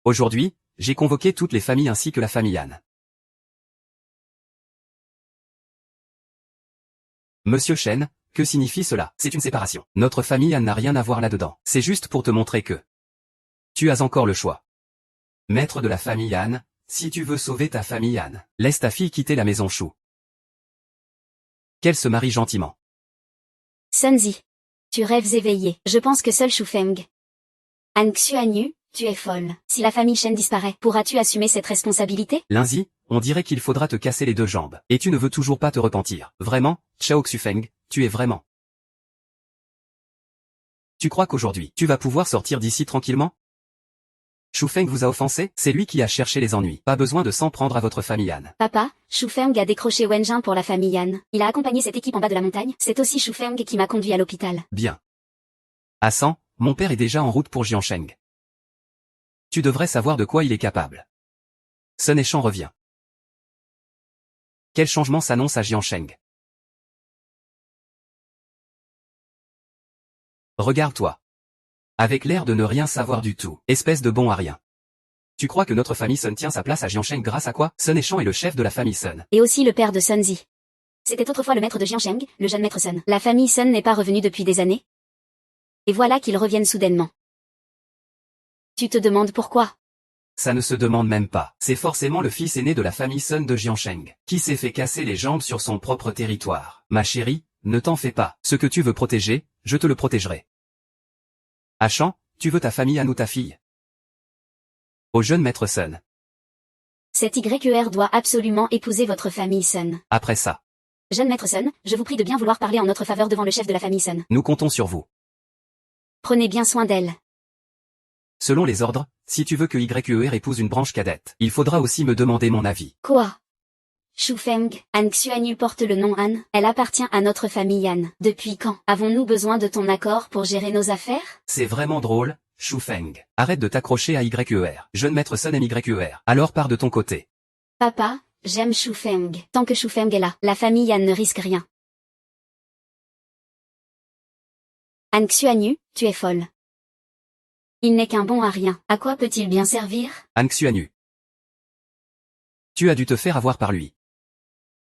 Aujourd'hui, j'ai convoqué toutes les familles ainsi que la famille Yan. Monsieur Shen, que signifie cela? C'est une séparation. Notre famille Yan n'a rien à voir là-dedans. C'est juste pour te montrer que tu as encore le choix. Maître de la famille Yan, si tu veux sauver ta famille Yan, laisse ta fille quitter la maison Shu. Qu'elle se marie gentiment. Sun Zi. Tu rêves éveillé. Je pense que seul Shu Feng. An Xuanyu, tu es folle. Si la famille Shen disparaît, pourras-tu assumer cette responsabilité? Linzi, on dirait qu'il faudra te casser les deux jambes. Et tu ne veux toujours pas te repentir. Vraiment, Chao Xufeng, tu es vraiment. Tu crois qu'aujourd'hui, tu vas pouvoir sortir d'ici tranquillement? Shu Feng vous a offensé? C'est lui qui a cherché les ennuis. Pas besoin de s'en prendre à votre famille Yan. Papa, Shu Feng a décroché Wenjin pour la famille Yan. Il a accompagné cette équipe en bas de la montagne. C'est aussi Shu Feng qui m'a conduit à l'hôpital. Bien. Hassan, mon père est déjà en route pour Jiansheng. Tu devrais savoir de quoi il est capable. Sun et Shan revient. Quel changement s'annonce à Jiansheng? Regarde-toi. Avec l'air de ne rien savoir du tout, espèce de bon à rien. Tu crois que notre famille Sun tient sa place à Jiansheng grâce à quoi? Sun et Shan est le chef de la famille Sun. Et aussi le père de Sun Zi. C'était autrefois le maître de Jiansheng, le jeune maître Sun. La famille Sun n'est pas revenue depuis des années. Et voilà qu'ils reviennent soudainement. Tu te demandes pourquoi? Ça ne se demande même pas. C'est forcément le fils aîné de la famille Sun de Jiansheng, qui s'est fait casser les jambes sur son propre territoire. Ma chérie, ne t'en fais pas. Ce que tu veux protéger, je te le protégerai. Achan, tu veux ta famille à nous ta fille? Au jeune maître Sun. Cet YER doit absolument épouser votre famille Sun. Après ça, Jeune maître Sun, je vous prie de bien vouloir parler en notre faveur devant le chef de la famille Sun. nous comptons sur vous. Prenez bien soin d'elle. Selon les ordres, si tu veux que YER épouse une branche cadette, il faudra aussi me demander mon avis. Quoi? Shu Feng, An Xuanyu porte le nom Han, elle appartient à notre famille Han. Depuis quand avons-nous besoin de ton accord pour gérer nos affaires? C'est vraiment drôle, Shu Feng. Arrête de t'accrocher à YER. Jeune maître Sun aime YER. Alors pars de ton côté. Papa, j'aime Shu Feng. Tant que Shu Feng est là, la famille Han ne risque rien. An Xuanyu, tu es folle. Il n'est qu'un bon à rien. À quoi peut-il bien servir? An Xuanyu. Tu as dû te faire avoir par lui.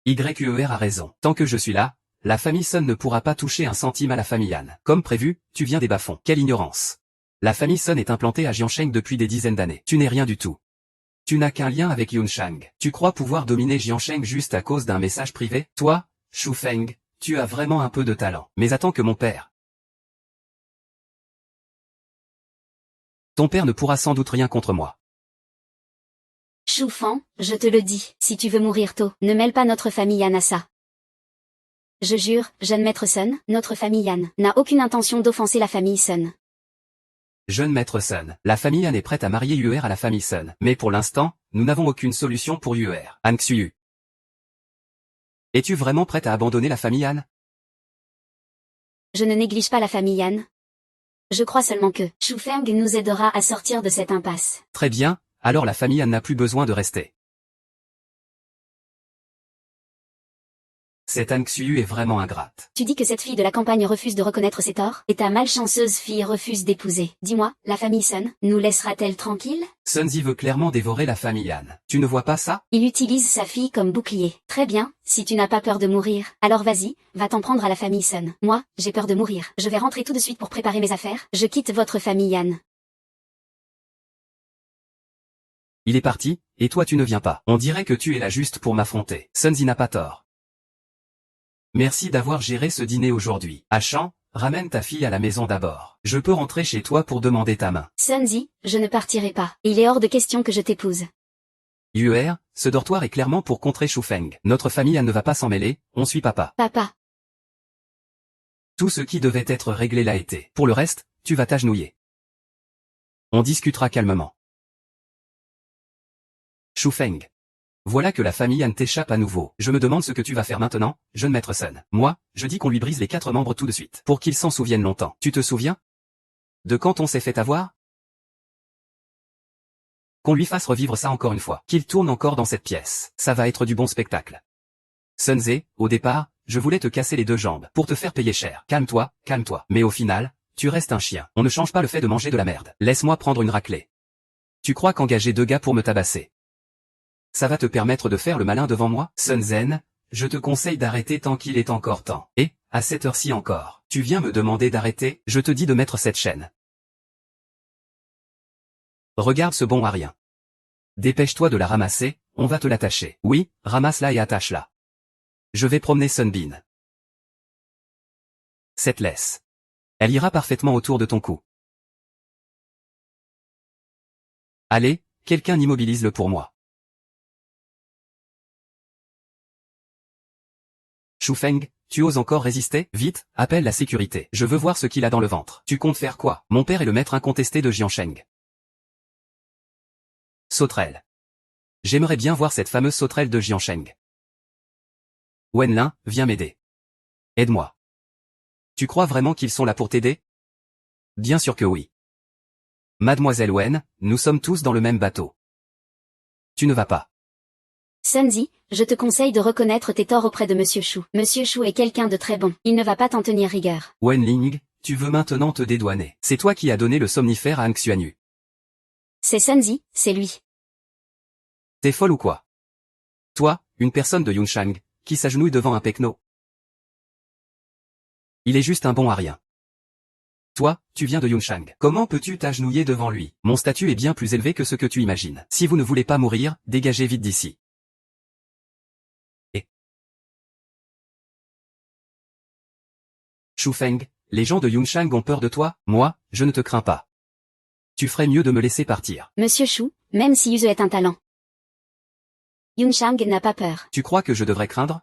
YUER a raison. Tant que je suis là, la famille Sun ne pourra pas toucher un centime à la famille Han. Comme prévu, tu viens des bas-fonds. Quelle ignorance. La famille Sun est implantée à Jiansheng depuis des dizaines d'années. Tu n'es rien du tout. Tu n'as qu'un lien avec Yunshang. Tu crois pouvoir dominer Jiansheng juste à cause d'un message privé? Toi, Shu Feng, tu as vraiment un peu de talent. Mais attends que mon père. Ton père ne pourra sans doute rien contre moi. Shu Fan, je te le dis, si tu veux mourir tôt, ne mêle pas notre famille Han à ça. Je jure, jeune maître Sun, notre famille Han n'a aucune intention d'offenser la famille Sun. Jeune maître Sun, la famille Han est prête à marier Yuer à la famille Sun. Mais pour l'instant, nous n'avons aucune solution pour Yuer. Han Xuyu. Es-tu vraiment prête à abandonner la famille Han? Je ne néglige pas la famille Han. Je crois seulement que Shu Feng nous aidera à sortir de cette impasse. Très bien, alors la famille Han n'a plus besoin de rester. Cette Han Xuyu est vraiment ingrate. Tu dis que cette fille de la campagne refuse de reconnaître ses torts, et ta malchanceuse fille refuse d'épouser. Dis-moi, la famille Sun nous laissera-t-elle tranquille? Sunzi veut clairement dévorer la famille Han. Tu ne vois pas ça? Il utilise sa fille comme bouclier. Très bien, si tu n'as pas peur de mourir, alors vas-y, va t'en prendre à la famille Sun. Moi, j'ai peur de mourir. Je vais rentrer tout de suite pour préparer mes affaires. Je quitte votre famille Han. Il est parti, et toi tu ne viens pas. On dirait que tu es là juste pour m'affronter. Sunzi n'a pas tort. Merci d'avoir géré ce dîner aujourd'hui. Achan, ramène ta fille à la maison d'abord. Je peux rentrer chez toi pour demander ta main. Sunzi, je ne partirai pas. Il est hors de question que je t'épouse. Yuer, ce dortoir est clairement pour contrer Shu Feng. Notre famille ne va pas s'en mêler, on suit papa. Papa. Tout ce qui devait être réglé l'a été. Pour le reste, tu vas t'agenouiller. On discutera calmement. Shu Feng. Voilà que la famille Han t'échappe à nouveau. Je me demande ce que tu vas faire maintenant, jeune maître Sun. Moi, je dis qu'on lui brise les 4 membres tout de suite, pour qu'il s'en souvienne longtemps. Tu te souviens de quand on s'est fait avoir? Qu'on lui fasse revivre ça encore une fois. Qu'il tourne encore dans cette pièce. Ça va être du bon spectacle. Sunze, au départ, je voulais te casser les 2 jambes, pour te faire payer cher. Calme-toi, calme-toi. Mais au final, tu restes un chien. On ne change pas le fait de manger de la merde. Laisse-moi prendre une raclée. Tu crois qu'engager 2 gars pour me tabasser, ça va te permettre de faire le malin devant moi? Sun Zen, je te conseille d'arrêter tant qu'il est encore temps. Et, à cette heure-ci encore, tu viens me demander d'arrêter? Je te dis de mettre cette chaîne. Regarde ce bon à rien. Dépêche-toi de la ramasser, on va te l'attacher. Oui, ramasse-la et attache-la. Je vais promener Sunbeam. Cette laisse. Elle ira parfaitement autour de ton cou. Allez, quelqu'un immobilise-le pour moi. Shu Feng, tu oses encore résister? Vite, appelle la sécurité. Je veux voir ce qu'il a dans le ventre. Tu comptes faire quoi? Mon père est le maître incontesté de Jiansheng. Sauterelle. J'aimerais bien voir cette fameuse sauterelle de Jiansheng. Wenlin, viens m'aider. Aide-moi. Tu crois vraiment qu'ils sont là pour t'aider? Bien sûr que oui. Mademoiselle Wen, nous sommes tous dans le même bateau. Tu ne vas pas. Sunzi, je te conseille de reconnaître tes torts auprès de Monsieur Shu. Monsieur Shu est quelqu'un de très bon. Il ne va pas t'en tenir rigueur. Wenling, tu veux maintenant te dédouaner. C'est toi qui as donné le somnifère à Han Xuanyu. C'est Sunzi, c'est lui. T'es folle ou quoi? Toi, une personne de Yunshang, qui s'agenouille devant un pecno. Il est juste un bon à rien. Toi, tu viens de Yunshang. Comment peux-tu t'agenouiller devant lui? Mon statut est bien plus élevé que ce que tu imagines. Si vous ne voulez pas mourir, dégagez vite d'ici. Shu Feng, les gens de Yunshang ont peur de toi? Moi, je ne te crains pas. Tu ferais mieux de me laisser partir. Monsieur Shu, même si Yuze est un talent, Yunshang n'a pas peur. Tu crois que je devrais craindre?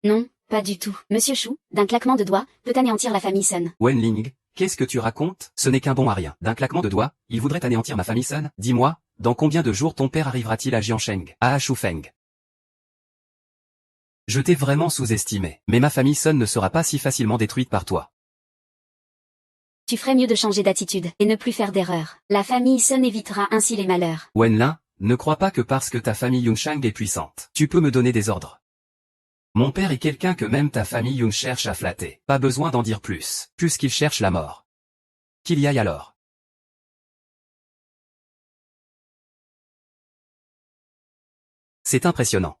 Non, pas du tout. Monsieur Shu, d'un claquement de doigts, peut anéantir la famille Sun. Wenling, qu'est-ce que tu racontes? Ce n'est qu'un bon à rien. D'un claquement de doigts, il voudrait anéantir ma famille Sun? Dis-moi, dans combien de jours ton père arrivera-t-il à Jiansheng? À Shu Feng. Je t'ai vraiment sous-estimé, mais ma famille Sun ne sera pas si facilement détruite par toi. Tu ferais mieux de changer d'attitude, et ne plus faire d'erreurs. La famille Sun évitera ainsi les malheurs. Wenlin, ne crois pas que parce que ta famille Yunshang est puissante, tu peux me donner des ordres. Mon père est quelqu'un que même ta famille Yun cherche à flatter. Pas besoin d'en dire plus, puisqu'il cherche la mort. Qu'il y aille alors. C'est impressionnant.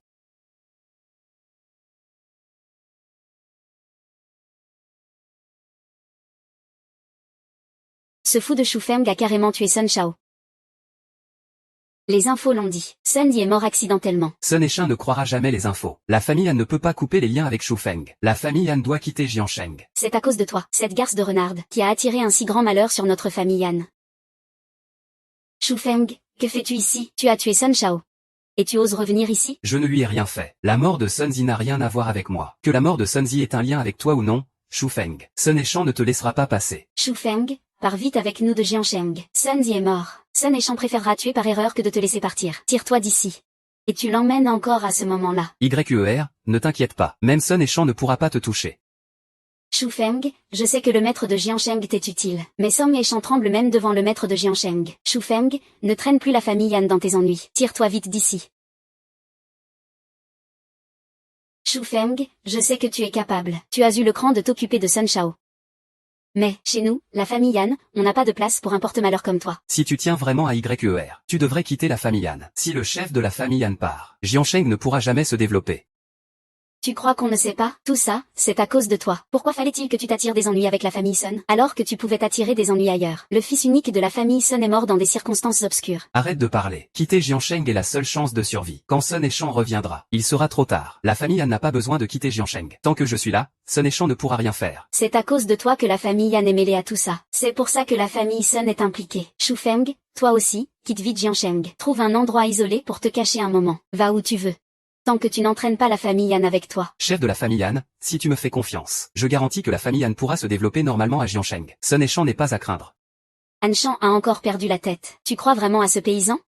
Ce fou de Shu Feng a carrément tué Sun Shao. Les infos l'ont dit. Sun Yi est mort accidentellement. Sun Eshin ne croira jamais les infos. La famille Han ne peut pas couper les liens avec Shu Feng. La famille Han doit quitter Jiansheng. C'est à cause de toi, cette garce de renarde, qui a attiré un si grand malheur sur notre famille Han. Shu Feng, que fais-tu ici? Tu as tué Sun Shao. Et tu oses revenir ici? Je ne lui ai rien fait. La mort de Sun Zi n'a rien à voir avec moi. Que la mort de Sun Zi ait un lien avec toi ou non, Shu Feng, Sun Eshin ne te laissera pas passer. Shu Feng, pars vite avec nous de Jiansheng. Sun Zi est mort. Sun Eshin préférera tuer par erreur que de te laisser partir. Tire-toi d'ici. Et tu l'emmènes encore à ce moment-là. YER, ne t'inquiète pas. Même Sun Eshin ne pourra pas te toucher. Shu Feng, je sais que le maître de Jiansheng t'est utile. Mais Song Eshin tremble même devant le maître de Jiansheng. Shu Feng, ne traîne plus la famille Han dans tes ennuis. Tire-toi vite d'ici. Shu Feng, je sais que tu es capable. Tu as eu le cran de t'occuper de Sun Shao. Mais, chez nous, la famille Han, on n'a pas de place pour un porte-malheur comme toi. Si tu tiens vraiment à YER, tu devrais quitter la famille Han. Si le chef de la famille Han part, Jiansheng ne pourra jamais se développer. Tu crois qu'on ne sait pas? Tout ça, c'est à cause de toi. Pourquoi fallait-il que tu t'attires des ennuis avec la famille Sun, alors que tu pouvais t'attirer des ennuis ailleurs? Le fils unique de la famille Sun est mort dans des circonstances obscures. Arrête de parler. Quitter Jiansheng est la seule chance de survie. Quand Sun Eshin reviendra, il sera trop tard. La famille Han n'a pas besoin de quitter Jiansheng. Tant que je suis là, Sun Eshin ne pourra rien faire. C'est à cause de toi que la famille Han est mêlée à tout ça. C'est pour ça que la famille Sun est impliquée. Shu Feng, toi aussi, quitte vite Jiansheng. Trouve un endroit isolé pour te cacher un moment. Va où tu veux. Tant que tu n'entraînes pas la famille Han avec toi. Chef de la famille Han, si tu me fais confiance, je garantis que la famille Han pourra se développer normalement à Jiansheng. Sun Eshin n'est pas à craindre. Han Shan a encore perdu la tête. Tu crois vraiment à ce paysan?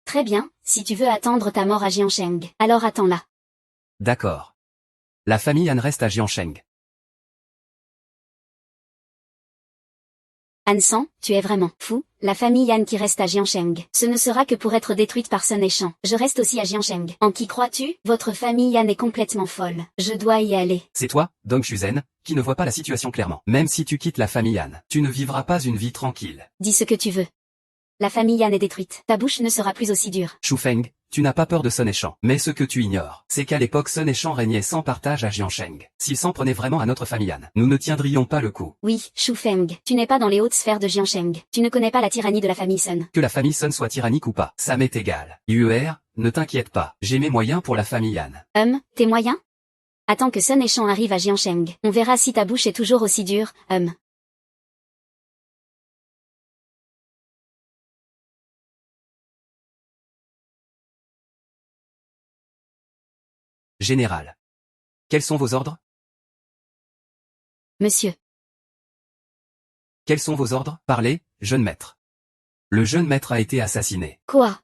Très bien, si tu veux attendre ta mort à Jiansheng, alors attends-la. D'accord. La famille Han reste à Jiansheng. Han San, tu es vraiment fou. La famille Han qui reste à Jiansheng, ce ne sera que pour être détruite par Sun Eshin. Je reste aussi à Jiansheng. En qui crois-tu? Votre famille Han est complètement folle. Je dois y aller. C'est toi, Dong Shuzen, qui ne vois pas la situation clairement. Même si tu quittes la famille Han, tu ne vivras pas une vie tranquille. Dis ce que tu veux. La famille Han est détruite. Ta bouche ne sera plus aussi dure. Shu Feng, tu n'as pas peur de Sun Eshin. Mais ce que tu ignores, c'est qu'à l'époque Sun Eshin régnait sans partage à Jiansheng. S'il s'en prenait vraiment à notre famille Han, nous ne tiendrions pas le coup. Oui, Shu Feng, tu n'es pas dans les hautes sphères de Jiansheng. Tu ne connais pas la tyrannie de la famille Sun. Que la famille Sun soit tyrannique ou pas, ça m'est égal. YER, ne t'inquiète pas, j'ai mes moyens pour la famille Han. Tes moyens? Attends que Sun Eshin arrive à Jiansheng. On verra si ta bouche est toujours aussi dure, Général. Quels sont vos ordres? Monsieur. Quels sont vos ordres? Parlez, jeune maître. Le jeune maître a été assassiné. Quoi?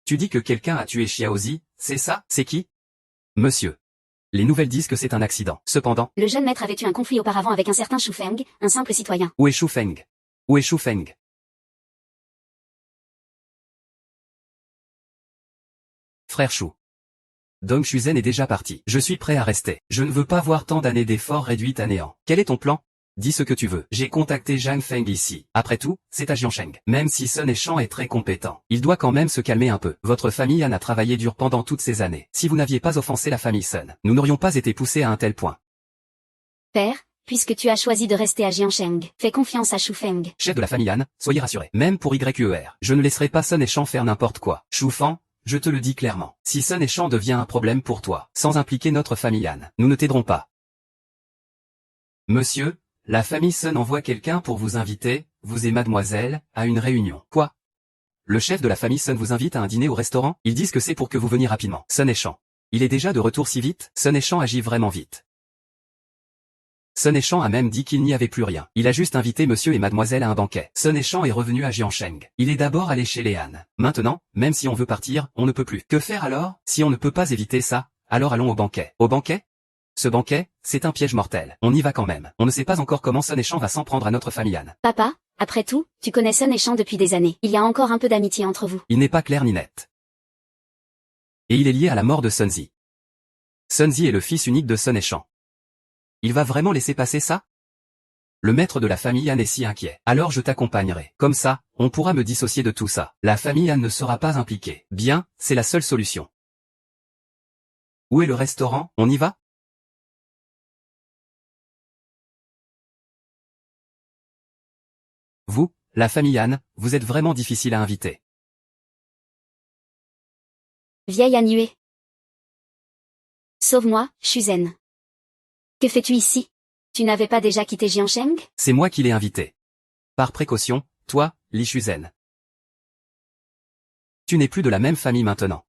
Tu dis que quelqu'un a tué Xiaozi, c'est ça? C'est qui? Monsieur. Les nouvelles disent que c'est un accident. Cependant, Le jeune maître avait eu un conflit auparavant avec un certain Shu Feng, un simple citoyen. où est Shu Feng? Où est Shu Feng? Frère Shu. Dong Shuzen est déjà parti. Je suis prêt à rester. Je ne veux pas voir tant d'années d'efforts réduites à néant. Quel est ton plan? Dis ce que tu veux. J'ai contacté Zhang Feng ici. Après tout, c'est à Jiansheng. Même si Sun Eshin est très compétent, il doit quand même se calmer un peu. Votre famille Han a travaillé dur pendant toutes ces années. Si vous n'aviez pas offensé la famille Sun, nous n'aurions pas été poussés à un tel point. Père, puisque tu as choisi de rester à Jiansheng, fais confiance à Shu Feng. Chef de la famille Han, soyez rassurés. Même pour YER, je ne laisserai pas Sun Eshin faire n'importe quoi. Shu Feng, je te le dis clairement. Si Sun Eshin devient un problème pour toi, sans impliquer notre famille Han, nous ne t'aiderons pas. Monsieur, la famille Sun envoie quelqu'un pour vous inviter, vous et mademoiselle, à une réunion. Quoi? Le chef de la famille Sun vous invite à un dîner au restaurant? Ils disent que c'est pour que vous veniez rapidement. Sun Eshin. Il est déjà de retour si vite? Sun Eshin agit vraiment vite. Sun Eshin a même dit qu'il n'y avait plus rien. Il a juste invité monsieur et mademoiselle à un banquet. Sun Eshin est revenu à Jiansheng. Il est d'abord allé chez les Han. Maintenant, même si on veut partir, on ne peut plus. Que faire alors? Si on ne peut pas éviter ça, alors allons au banquet. Au banquet? Ce banquet, c'est un piège mortel. On y va quand même. On ne sait pas encore comment Sun Eshin va s'en prendre à notre famille Han. Papa, après tout, tu connais Sun Eshin depuis des années. Il y a encore un peu d'amitié entre vous. Il n'est pas clair ni net. Et il est lié à la mort de Sun Zi. Sun Zi est le fils unique de Sun Eshin. Il va vraiment laisser passer ça? Le maître de la famille Han est si inquiet. Alors je t'accompagnerai. Comme ça, on pourra me dissocier de tout ça. La famille Han ne sera pas impliquée. Bien, c'est la seule solution. Où est le restaurant? On y va? Vous, la famille Han, vous êtes vraiment difficile à inviter. Vieille Han Yue. Sauve-moi, Shuzen. Que fais-tu ici? Tu n'avais pas déjà quitté Jiansheng? C'est moi qui l'ai invité. Par précaution, toi, Li Shuzen. Tu n'es plus de la même famille maintenant.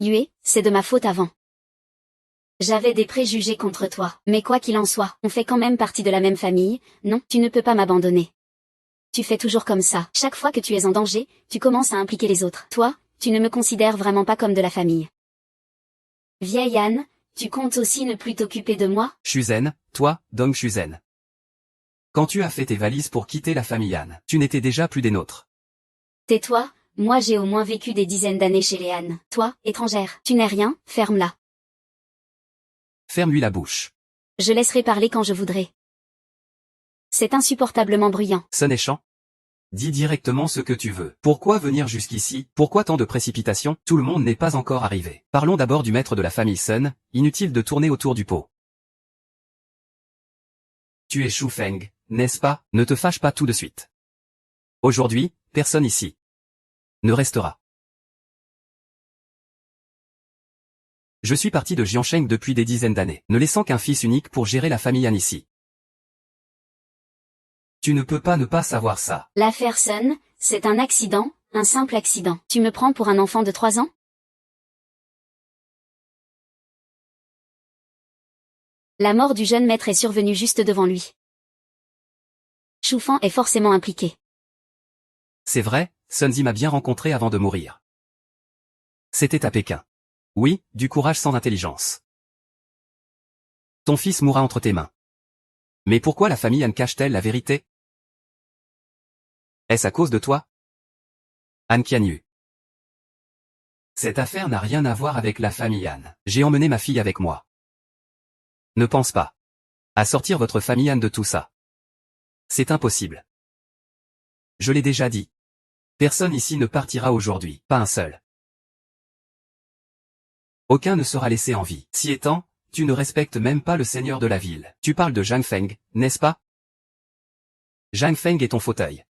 Yue, c'est de ma faute avant. J'avais des préjugés contre toi, mais quoi qu'il en soit, on fait quand même partie de la même famille, non, tu ne peux pas m'abandonner. Tu fais toujours comme ça. Chaque fois que tu es en danger, tu commences à impliquer les autres. Toi, tu ne me considères vraiment pas comme de la famille. Vieille Anne, tu comptes aussi ne plus t'occuper de moi? Shuzen, toi, Dong Shuzen. Quand tu as fait tes valises pour quitter la famille Han, tu n'étais déjà plus des nôtres. Tais-toi, moi j'ai au moins vécu des dizaines d'années chez les Han. Toi, étrangère, tu n'es rien, ferme-la. Ferme-lui la bouche. Je laisserai parler quand je voudrai. C'est insupportablement bruyant. Sun et Chan. Dis directement ce que tu veux. Pourquoi venir jusqu'ici? Pourquoi tant de précipitation? Tout le monde n'est pas encore arrivé. Parlons d'abord du maître de la famille Sun, inutile de tourner autour du pot. Tu es Shu Feng, n'est-ce pas? Ne te fâche pas tout de suite. Aujourd'hui, personne ici ne restera. Je suis parti de Jiansheng depuis des dizaines d'années, ne laissant qu'un fils unique pour gérer la famille Han ici. Tu ne peux pas ne pas savoir ça. L'affaire Sun, c'est un accident, un simple accident. Tu me prends pour un enfant de 3 ans? La mort du jeune maître est survenue juste devant lui. Choufan est forcément impliqué. C'est vrai, Sun Zi m'a bien rencontré avant de mourir. C'était à Pékin. Oui, du courage sans intelligence. Ton fils mourra entre tes mains. Mais pourquoi la famille Han cache-t-elle la vérité? Est-ce à cause de toi? Han Qianyu. Cette affaire n'a rien à voir avec la famille Han. J'ai emmené ma fille avec moi. Ne pense pas à sortir votre famille Han de tout ça. C'est impossible. Je l'ai déjà dit. Personne ici ne partira aujourd'hui, pas un seul. Aucun ne sera laissé en vie. Si étant, tu ne respectes même pas le seigneur de la ville. Tu parles de Zhang Feng, n'est-ce pas? Zhang Feng est ton fauteuil.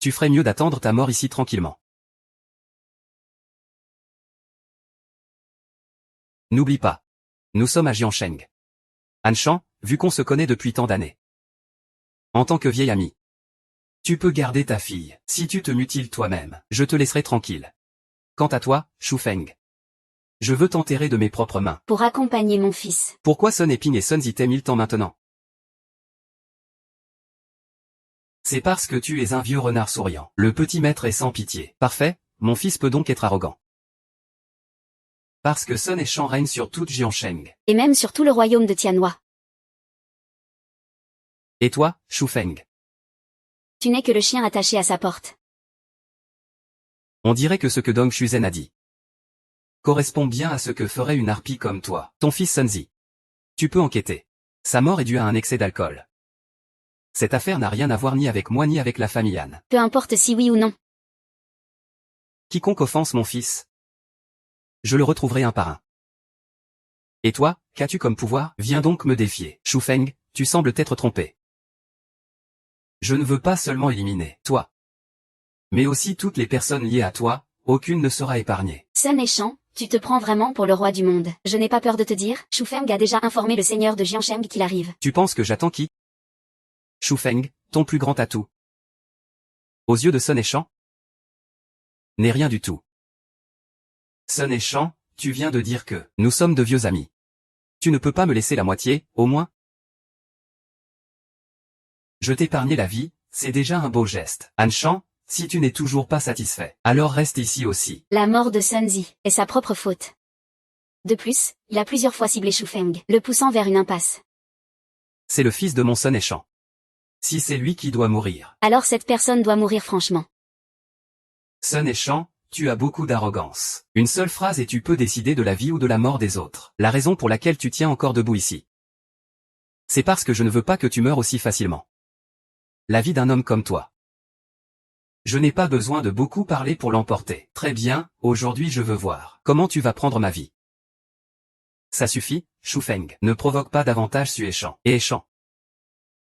Tu ferais mieux d'attendre ta mort ici tranquillement. N'oublie pas. Nous sommes à Jiansheng. Han Shan, vu qu'on se connaît depuis tant d'années. En tant que vieil ami. Tu peux garder ta fille. Si tu te mutiles toi-même, je te laisserai tranquille. Quant à toi, Shu Feng. Je veux t'enterrer de mes propres mains. Pour accompagner mon fils. Pourquoi Sun Eping et Sun Zi t'aiment ils tant maintenant? C'est parce que tu es un vieux renard souriant. Le petit maître est sans pitié. Parfait, mon fils peut donc être arrogant. Parce que Sun et Chan règnent sur toute Jiansheng. Et même sur tout le royaume de Tianhua. Et toi, Shu Feng? Tu n'es que le chien attaché à sa porte. On dirait que ce que Dong Shuzen a dit correspond bien à ce que ferait une harpie comme toi. Ton fils Sun Zi. Tu peux enquêter. Sa mort est due à un excès d'alcool. Cette affaire n'a rien à voir ni avec moi ni avec la famille Han. Peu importe si oui ou non. Quiconque offense mon fils, je le retrouverai un par un. Et toi, qu'as-tu comme pouvoir? Viens donc me défier. Shu Feng, tu sembles t'être trompé. Je ne veux pas seulement éliminer toi, mais aussi toutes les personnes liées à toi, aucune ne sera épargnée. Sun et Chan, tu te prends vraiment pour le roi du monde. Je n'ai pas peur de te dire, Shu Feng a déjà informé le seigneur de Jiansheng qu'il arrive. Tu penses que j'attends qui? Shu Feng, ton plus grand atout. Aux yeux de Sun et Chan? N'est rien du tout. Sun et Chan, tu viens de dire que nous sommes de vieux amis. Tu ne peux pas me laisser la moitié, au moins? Je t'épargnais la vie, c'est déjà un beau geste. Han Shan, si tu n'es toujours pas satisfait, alors reste ici aussi. La mort de Sun Zi est sa propre faute. De plus, il a plusieurs fois ciblé Shu Feng, le poussant vers une impasse. C'est le fils de mon Sun et Chan. Si c'est lui qui doit mourir. Alors cette personne doit mourir franchement. Sun et Chan, tu as beaucoup d'arrogance. Une seule phrase et tu peux décider de la vie ou de la mort des autres. La raison pour laquelle tu tiens encore debout ici. C'est parce que je ne veux pas que tu meures aussi facilement. La vie d'un homme comme toi. Je n'ai pas besoin de beaucoup parler pour l'emporter. Très bien, aujourd'hui je veux voir comment tu vas prendre ma vie. Ça suffit, Shu Feng. Ne provoque pas davantage Sue Shan. Et Shan.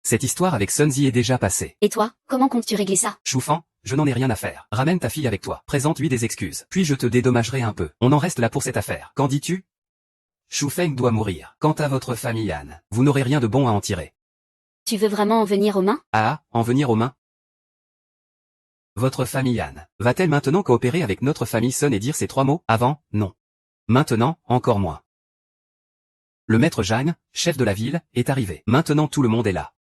Cette histoire avec Sun Zi est déjà passée. Et toi, comment comptes-tu régler ça? Shu Fan, je n'en ai rien à faire. Ramène ta fille avec toi. Présente-lui des excuses. Puis je te dédommagerai un peu. On en reste là pour cette affaire. Qu'en dis-tu? Shu Feng doit mourir. Quant à votre famille Anne, vous n'aurez rien de bon à en tirer. Tu veux vraiment en venir aux mains? Ah, en venir aux mains? Votre famille Anne, va-t-elle maintenant coopérer avec notre famille Sun et dire ces 3 mots? Avant, non. Maintenant, encore moins. Le maître Zhang, chef de la ville, est arrivé. Maintenant tout le monde est là.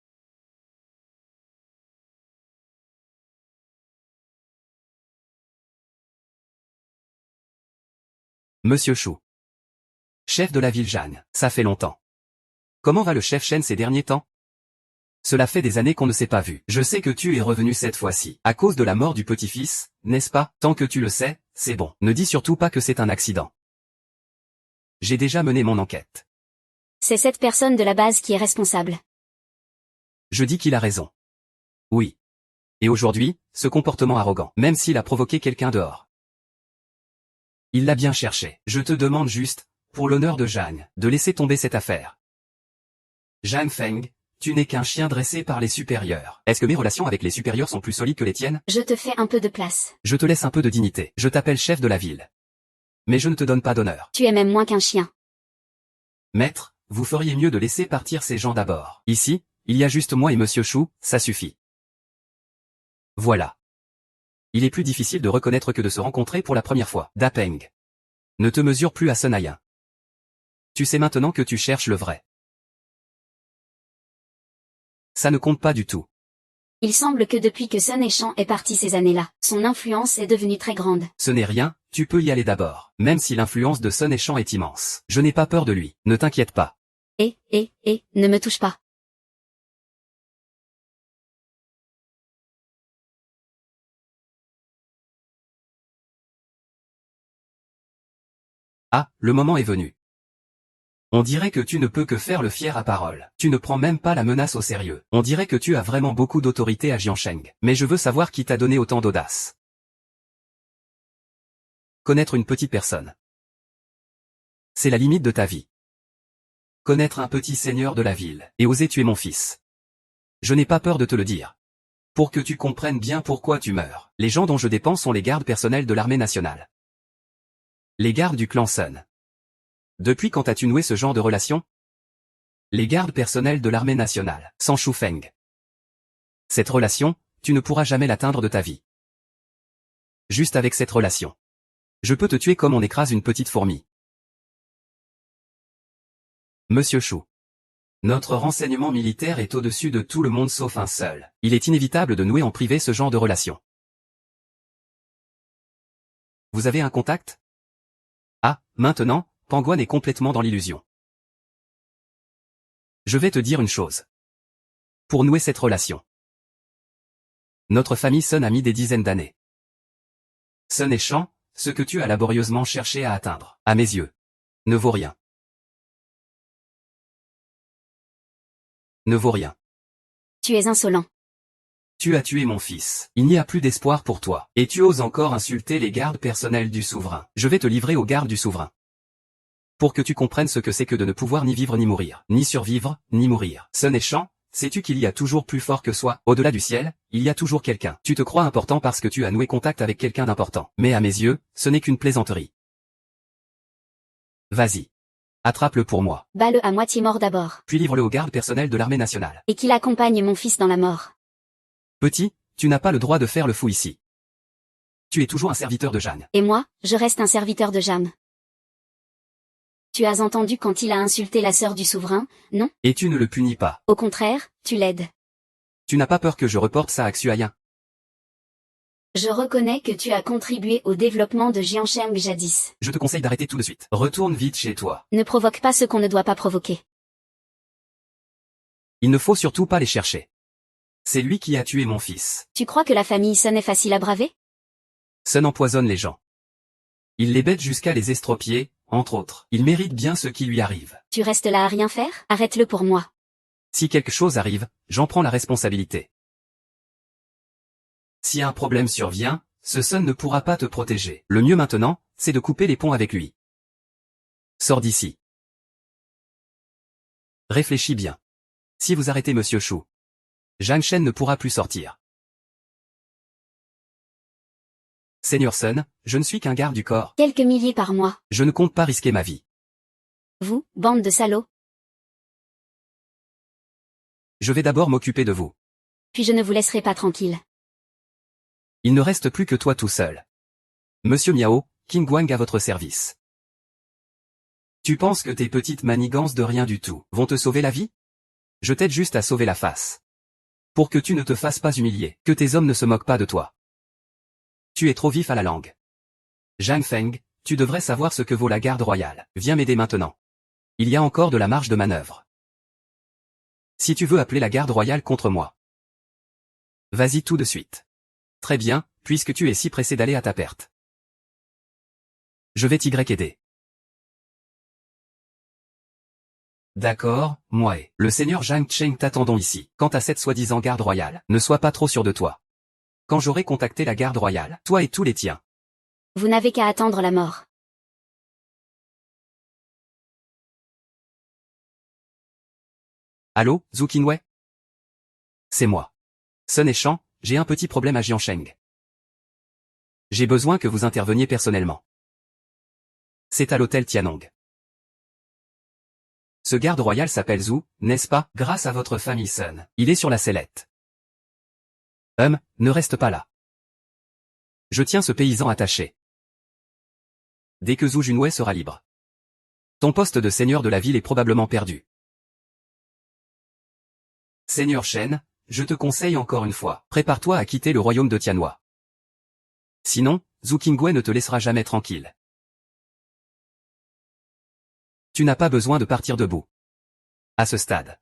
Monsieur Shu. Chef de la ville Zhang, ça fait longtemps. Comment va le chef Shen ces derniers temps? Cela fait des années qu'on ne s'est pas vu. Je sais que tu es revenu cette fois-ci, à cause de la mort du petit-fils, n'est-ce pas? Tant que tu le sais, c'est bon. Ne dis surtout pas que c'est un accident. J'ai déjà mené mon enquête. C'est cette personne de la base qui est responsable. Je dis qu'il a raison. Oui. Et aujourd'hui, ce comportement arrogant, même s'il a provoqué quelqu'un dehors. Il l'a bien cherché. Je te demande juste, pour l'honneur de Zhang, de laisser tomber cette affaire. Zhang Feng, tu n'es qu'un chien dressé par les supérieurs. Est-ce que mes relations avec les supérieurs sont plus solides que les tiennes? Je te fais un peu de place. Je te laisse un peu de dignité. Je t'appelle chef de la ville. Mais je ne te donne pas d'honneur. Tu es même moins qu'un chien. Maître, vous feriez mieux de laisser partir ces gens d'abord. Ici, il y a juste moi et Monsieur Shu, ça suffit. Voilà. Il est plus difficile de reconnaître que de se rencontrer pour la première fois. Da Peng. Ne te mesure plus à Sun Ayan. Tu sais maintenant que tu cherches le vrai. Ça ne compte pas du tout. Il semble que depuis que Sun Shan est parti ces années-là, son influence est devenue très grande. Ce n'est rien, tu peux y aller d'abord, même si l'influence de Sun Shan est immense. Je n'ai pas peur de lui, ne t'inquiète pas. Ne me touche pas. Ah, le moment est venu. On dirait que tu ne peux que faire le fier à parole. Tu ne prends même pas la menace au sérieux. On dirait que tu as vraiment beaucoup d'autorité à Jiansheng. Mais je veux savoir qui t'a donné autant d'audace. Connaître une petite personne. C'est la limite de ta vie. Connaître un petit seigneur de la ville, et oser tuer mon fils. Je n'ai pas peur de te le dire. Pour que tu comprennes bien pourquoi tu meurs. Les gens dont je dépends sont les gardes personnels de l'armée nationale. Les gardes du clan Sun. Depuis quand as-tu noué ce genre de relation? Les gardes personnels de l'armée nationale, sans Shu Feng. Cette relation, tu ne pourras jamais l'atteindre de ta vie. Juste avec cette relation. Je peux te tuer comme on écrase une petite fourmi. Monsieur Shu. Notre renseignement militaire est au-dessus de tout le monde sauf un seul. Il est inévitable de nouer en privé ce genre de relation. Vous avez un contact? Ah, maintenant, Pangwan est complètement dans l'illusion. Je vais te dire une chose. Pour nouer cette relation. Notre famille Sun a mis des dizaines d'années. Sun et Shan, ce que tu as laborieusement cherché à atteindre, à mes yeux, ne vaut rien. Ne vaut rien. Tu es insolent. Tu as tué mon fils. Il n'y a plus d'espoir pour toi. Et tu oses encore insulter les gardes personnels du souverain. Je vais te livrer aux gardes du souverain. Pour que tu comprennes ce que c'est que de ne pouvoir ni vivre ni mourir, ni survivre, ni mourir. Sun et Shan, sais-tu qu'il y a toujours plus fort que soi? Au-delà du ciel, il y a toujours quelqu'un. Tu te crois important parce que tu as noué contact avec quelqu'un d'important. Mais à mes yeux, ce n'est qu'une plaisanterie. Vas-y. Attrape-le pour moi. Bats-le à moitié mort d'abord. Puis livre-le aux gardes personnels de l'armée nationale. Et qu'il accompagne mon fils dans la mort. Petit, tu n'as pas le droit de faire le fou ici. Tu es toujours un serviteur de Jeanne. Et moi, je reste un serviteur de Jam. Tu as entendu quand il a insulté la sœur du souverain, non? Et tu ne le punis pas. Au contraire, tu l'aides. Tu n'as pas peur que je reporte ça à Xuayan? Je reconnais que tu as contribué au développement de Jiansheng jadis. Je te conseille d'arrêter tout de suite. Retourne vite chez toi. Ne provoque pas ce qu'on ne doit pas provoquer. Il ne faut surtout pas les chercher. C'est lui qui a tué mon fils. Tu crois que la famille Sun est facile à braver? Sun empoisonne les gens. Il les bête jusqu'à les estropier, entre autres. Il mérite bien ce qui lui arrive. Tu restes là à rien faire? Arrête-le pour moi. Si quelque chose arrive, j'en prends la responsabilité. Si un problème survient, ce Sun ne pourra pas te protéger. Le mieux maintenant, c'est de couper les ponts avec lui. Sors d'ici. Réfléchis bien. Si vous arrêtez Monsieur Shu, Zhang Shen ne pourra plus sortir. Seigneur Sun, je ne suis qu'un garde du corps. Quelques milliers par mois. Je ne compte pas risquer ma vie. Vous, bande de salauds. Je vais d'abord m'occuper de vous. Puis je ne vous laisserai pas tranquille. Il ne reste plus que toi tout seul. Monsieur Miao, King Guang à votre service. Tu penses que tes petites manigances de rien du tout vont te sauver la vie? Je t'aide juste à sauver la face. Pour que tu ne te fasses pas humilier, que tes hommes ne se moquent pas de toi. Tu es trop vif à la langue. Zhang Feng, tu devrais savoir ce que vaut la garde royale. Viens m'aider maintenant. Il y a encore de la marge de manœuvre. Si tu veux appeler la garde royale contre moi, vas-y tout de suite. Très bien, puisque tu es si pressé d'aller à ta perte. Je vais t'aider. D'accord, moi et le seigneur Zhang Cheng t'attendons ici. Quant à cette soi-disant garde royale, ne sois pas trop sûr de toi. Quand j'aurai contacté la garde royale, toi et tous les tiens. Vous n'avez qu'à attendre la mort. Allô, Zhu Qinwei? C'est moi. Sun et Shang, j'ai un petit problème à Jiansheng. J'ai besoin que vous interveniez personnellement. C'est à l'hôtel Tianong. Ce garde royal s'appelle Zhu, n'est-ce pas, grâce à votre famille Sun. Il est sur la sellette. Ne reste pas là. Je tiens ce paysan attaché. Dès que Zhu Junwei sera libre. Ton poste de seigneur de la ville est probablement perdu. Seigneur Shen, je te conseille encore une fois, prépare-toi à quitter le royaume de Tianhua. Sinon, Zhu Qingwei ne te laissera jamais tranquille. Tu n'as pas besoin de partir debout. À ce stade.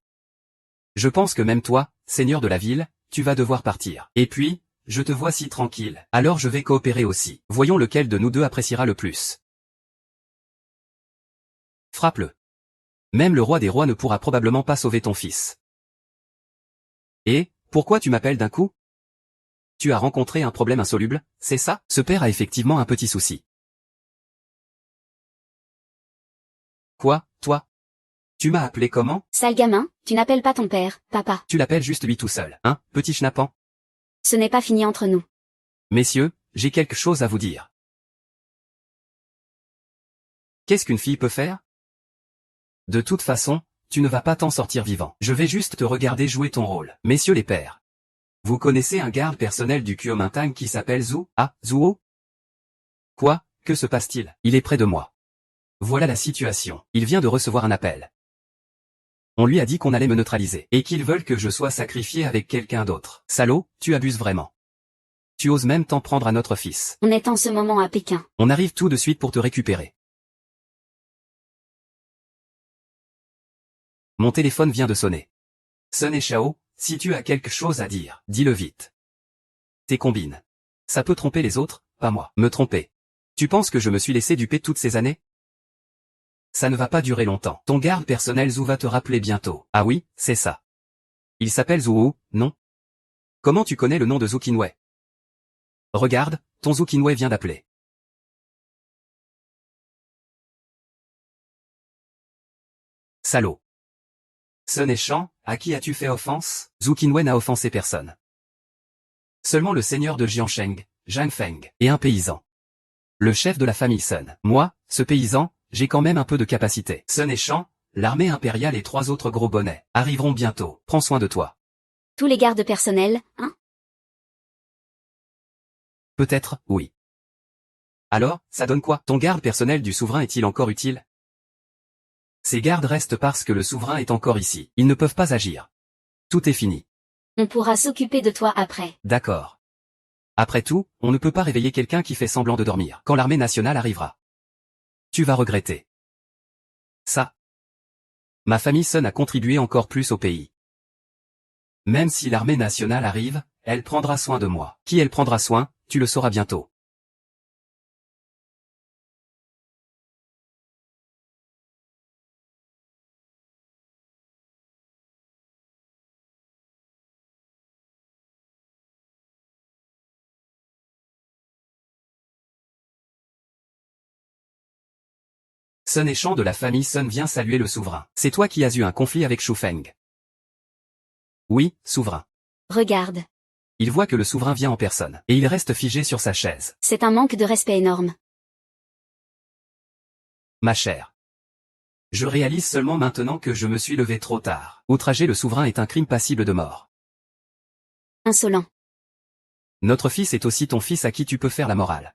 Je pense que même toi, seigneur de la ville, tu vas devoir partir. Et puis, je te vois si tranquille, alors je vais coopérer aussi. Voyons lequel de nous deux appréciera le plus. Frappe-le. Même le roi des rois ne pourra probablement pas sauver ton fils. Et, pourquoi tu m'appelles d'un coup? Tu as rencontré un problème insoluble, c'est ça? Ce père a effectivement un petit souci. Quoi, toi? Tu m'as appelé comment? Sale gamin, tu n'appelles pas ton père, papa. Tu l'appelles juste lui tout seul, hein, petit schnappant? Ce n'est pas fini entre nous. Messieurs, j'ai quelque chose à vous dire. Qu'est-ce qu'une fille peut faire? De toute façon, tu ne vas pas t'en sortir vivant. Je vais juste te regarder jouer ton rôle. Messieurs les pères. Vous connaissez un garde personnel du Kuomintang qui s'appelle Zhu? Ah, Zhuo? Quoi? Que se passe-t-il? Il est près de moi. Voilà la situation. Il vient de recevoir un appel. On lui a dit qu'on allait me neutraliser, et qu'ils veulent que je sois sacrifié avec quelqu'un d'autre. Salaud, tu abuses vraiment. Tu oses même t'en prendre à notre fils. On est en ce moment à Pékin. On arrive tout de suite pour te récupérer. Mon téléphone vient de sonner. Sun et Shao, si tu as quelque chose à dire, dis-le vite. Tes combines. Ça peut tromper les autres, pas moi. Me tromper. Tu penses que je me suis laissé duper toutes ces années? Ça ne va pas durer longtemps. Ton garde personnel Zhu va te rappeler bientôt. Ah oui, c'est ça. Il s'appelle Zhu, non? Comment tu connais le nom de Zhu Qinwei? Regarde, ton Zhu Qinwei vient d'appeler. Salaud. Sun et Shang, à qui as-tu fait offense? Zhu Qinwei n'a offensé personne. Seulement le seigneur de Jiansheng, Zhang Feng, et un paysan. Le chef de la famille Sun. Moi, ce paysan, j'ai quand même un peu de capacité. Sun et Shang, l'armée impériale et 3 autres gros bonnets, arriveront bientôt. Prends soin de toi. Tous les gardes personnels, hein? Peut-être, oui. Alors, ça donne quoi? Ton garde personnel du souverain est-il encore utile? Ces gardes restent parce que le souverain est encore ici. Ils ne peuvent pas agir. Tout est fini. On pourra s'occuper de toi après. D'accord. Après tout, on ne peut pas réveiller quelqu'un qui fait semblant de dormir. Quand l'armée nationale arrivera, tu vas regretter. Ça. Ma famille Sun a contribué encore plus au pays. Même si l'armée nationale arrive, elle prendra soin de moi. Qui elle prendra soin, tu le sauras bientôt. Sun et Shang de la famille Sun vient saluer le souverain. C'est toi qui as eu un conflit avec Shu Feng. Oui, souverain. Regarde. Il voit que le souverain vient en personne, et il reste figé sur sa chaise. C'est un manque de respect énorme. Ma chère. Je réalise seulement maintenant que je me suis levé trop tard. Outrager le souverain est un crime passible de mort. Insolent. Notre fils est aussi ton fils à qui tu peux faire la morale.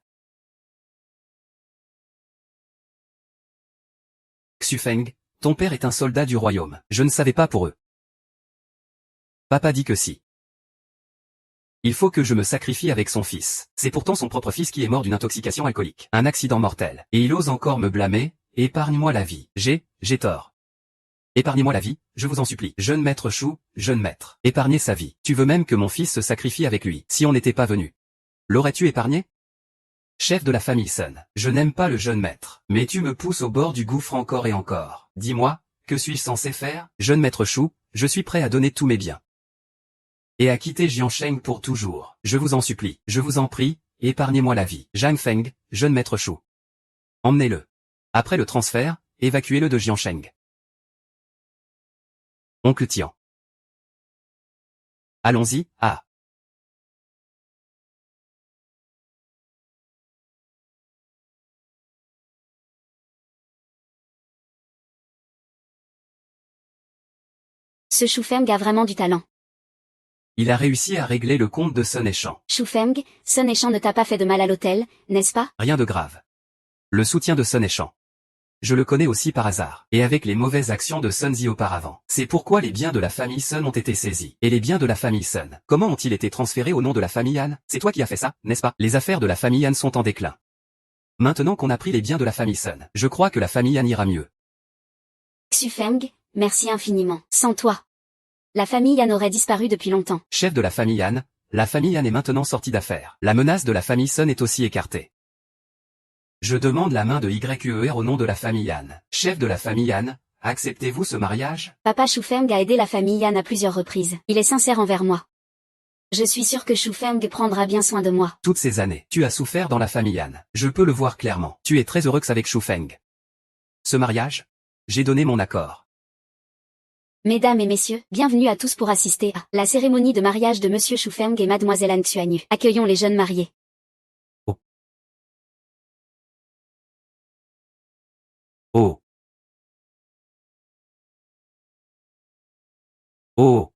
Xu Feng, ton père est un soldat du royaume. Je ne savais pas pour eux. Papa dit que si. Il faut que je me sacrifie avec son fils. C'est pourtant son propre fils qui est mort d'une intoxication alcoolique. Un accident mortel. Et il ose encore me blâmer. Épargne-moi la vie. J'ai tort. Épargnez-moi la vie, je vous en supplie. Jeune maître Chou, jeune maître. Épargnez sa vie. Tu veux même que mon fils se sacrifie avec lui. Si on n'était pas venu. L'aurais-tu épargné? Chef de la famille Sun, je n'aime pas le jeune maître. Mais tu me pousses au bord du gouffre encore et encore. Dis-moi, que suis-je censé faire? Jeune maître Chou, je suis prêt à donner tous mes biens. Et à quitter Jiansheng pour toujours. Je vous en supplie, je vous en prie, épargnez-moi la vie. Zhang Feng, jeune maître Chou. Emmenez-le. Après le transfert, évacuez-le de Jiansheng. Oncle Tian. Allons-y, ah. Ce Shu Feng a vraiment du talent. Il a réussi à régler le compte de Sun et Shang. Shu Feng, Sun et Shang ne t'a pas fait de mal à l'hôtel, n'est-ce pas? Rien de grave. Le soutien de Sun et Shang. Je le connais aussi par hasard, et avec les mauvaises actions de Sun Zi auparavant. C'est pourquoi les biens de la famille Sun ont été saisis. Et les biens de la famille Sun, comment ont-ils été transférés au nom de la famille Han? C'est toi qui as fait ça, n'est-ce pas? Les affaires de la famille Han sont en déclin. Maintenant qu'on a pris les biens de la famille Sun, je crois que la famille Han ira mieux. Xu Feng, merci infiniment. Sans toi, la famille Han aurait disparu depuis longtemps. Chef de la famille Han, la famille Han est maintenant sortie d'affaires. La menace de la famille Sun est aussi écartée. Je demande la main de YUER au nom de la famille Han. Chef de la famille Han, acceptez-vous ce mariage? Papa Shu Feng a aidé la famille Han à plusieurs reprises. Il est sincère envers moi. Je suis sûr que Shu Feng prendra bien soin de moi. Toutes ces années, tu as souffert dans la famille Han. Je peux le voir clairement. Tu es très heureux avec Shu Feng. Ce mariage? J'ai donné mon accord. Mesdames et messieurs, bienvenue à tous pour assister à la cérémonie de mariage de Monsieur Shu Feng et Mademoiselle Han Xuanyu. Accueillons les jeunes mariés. Oh. Oh.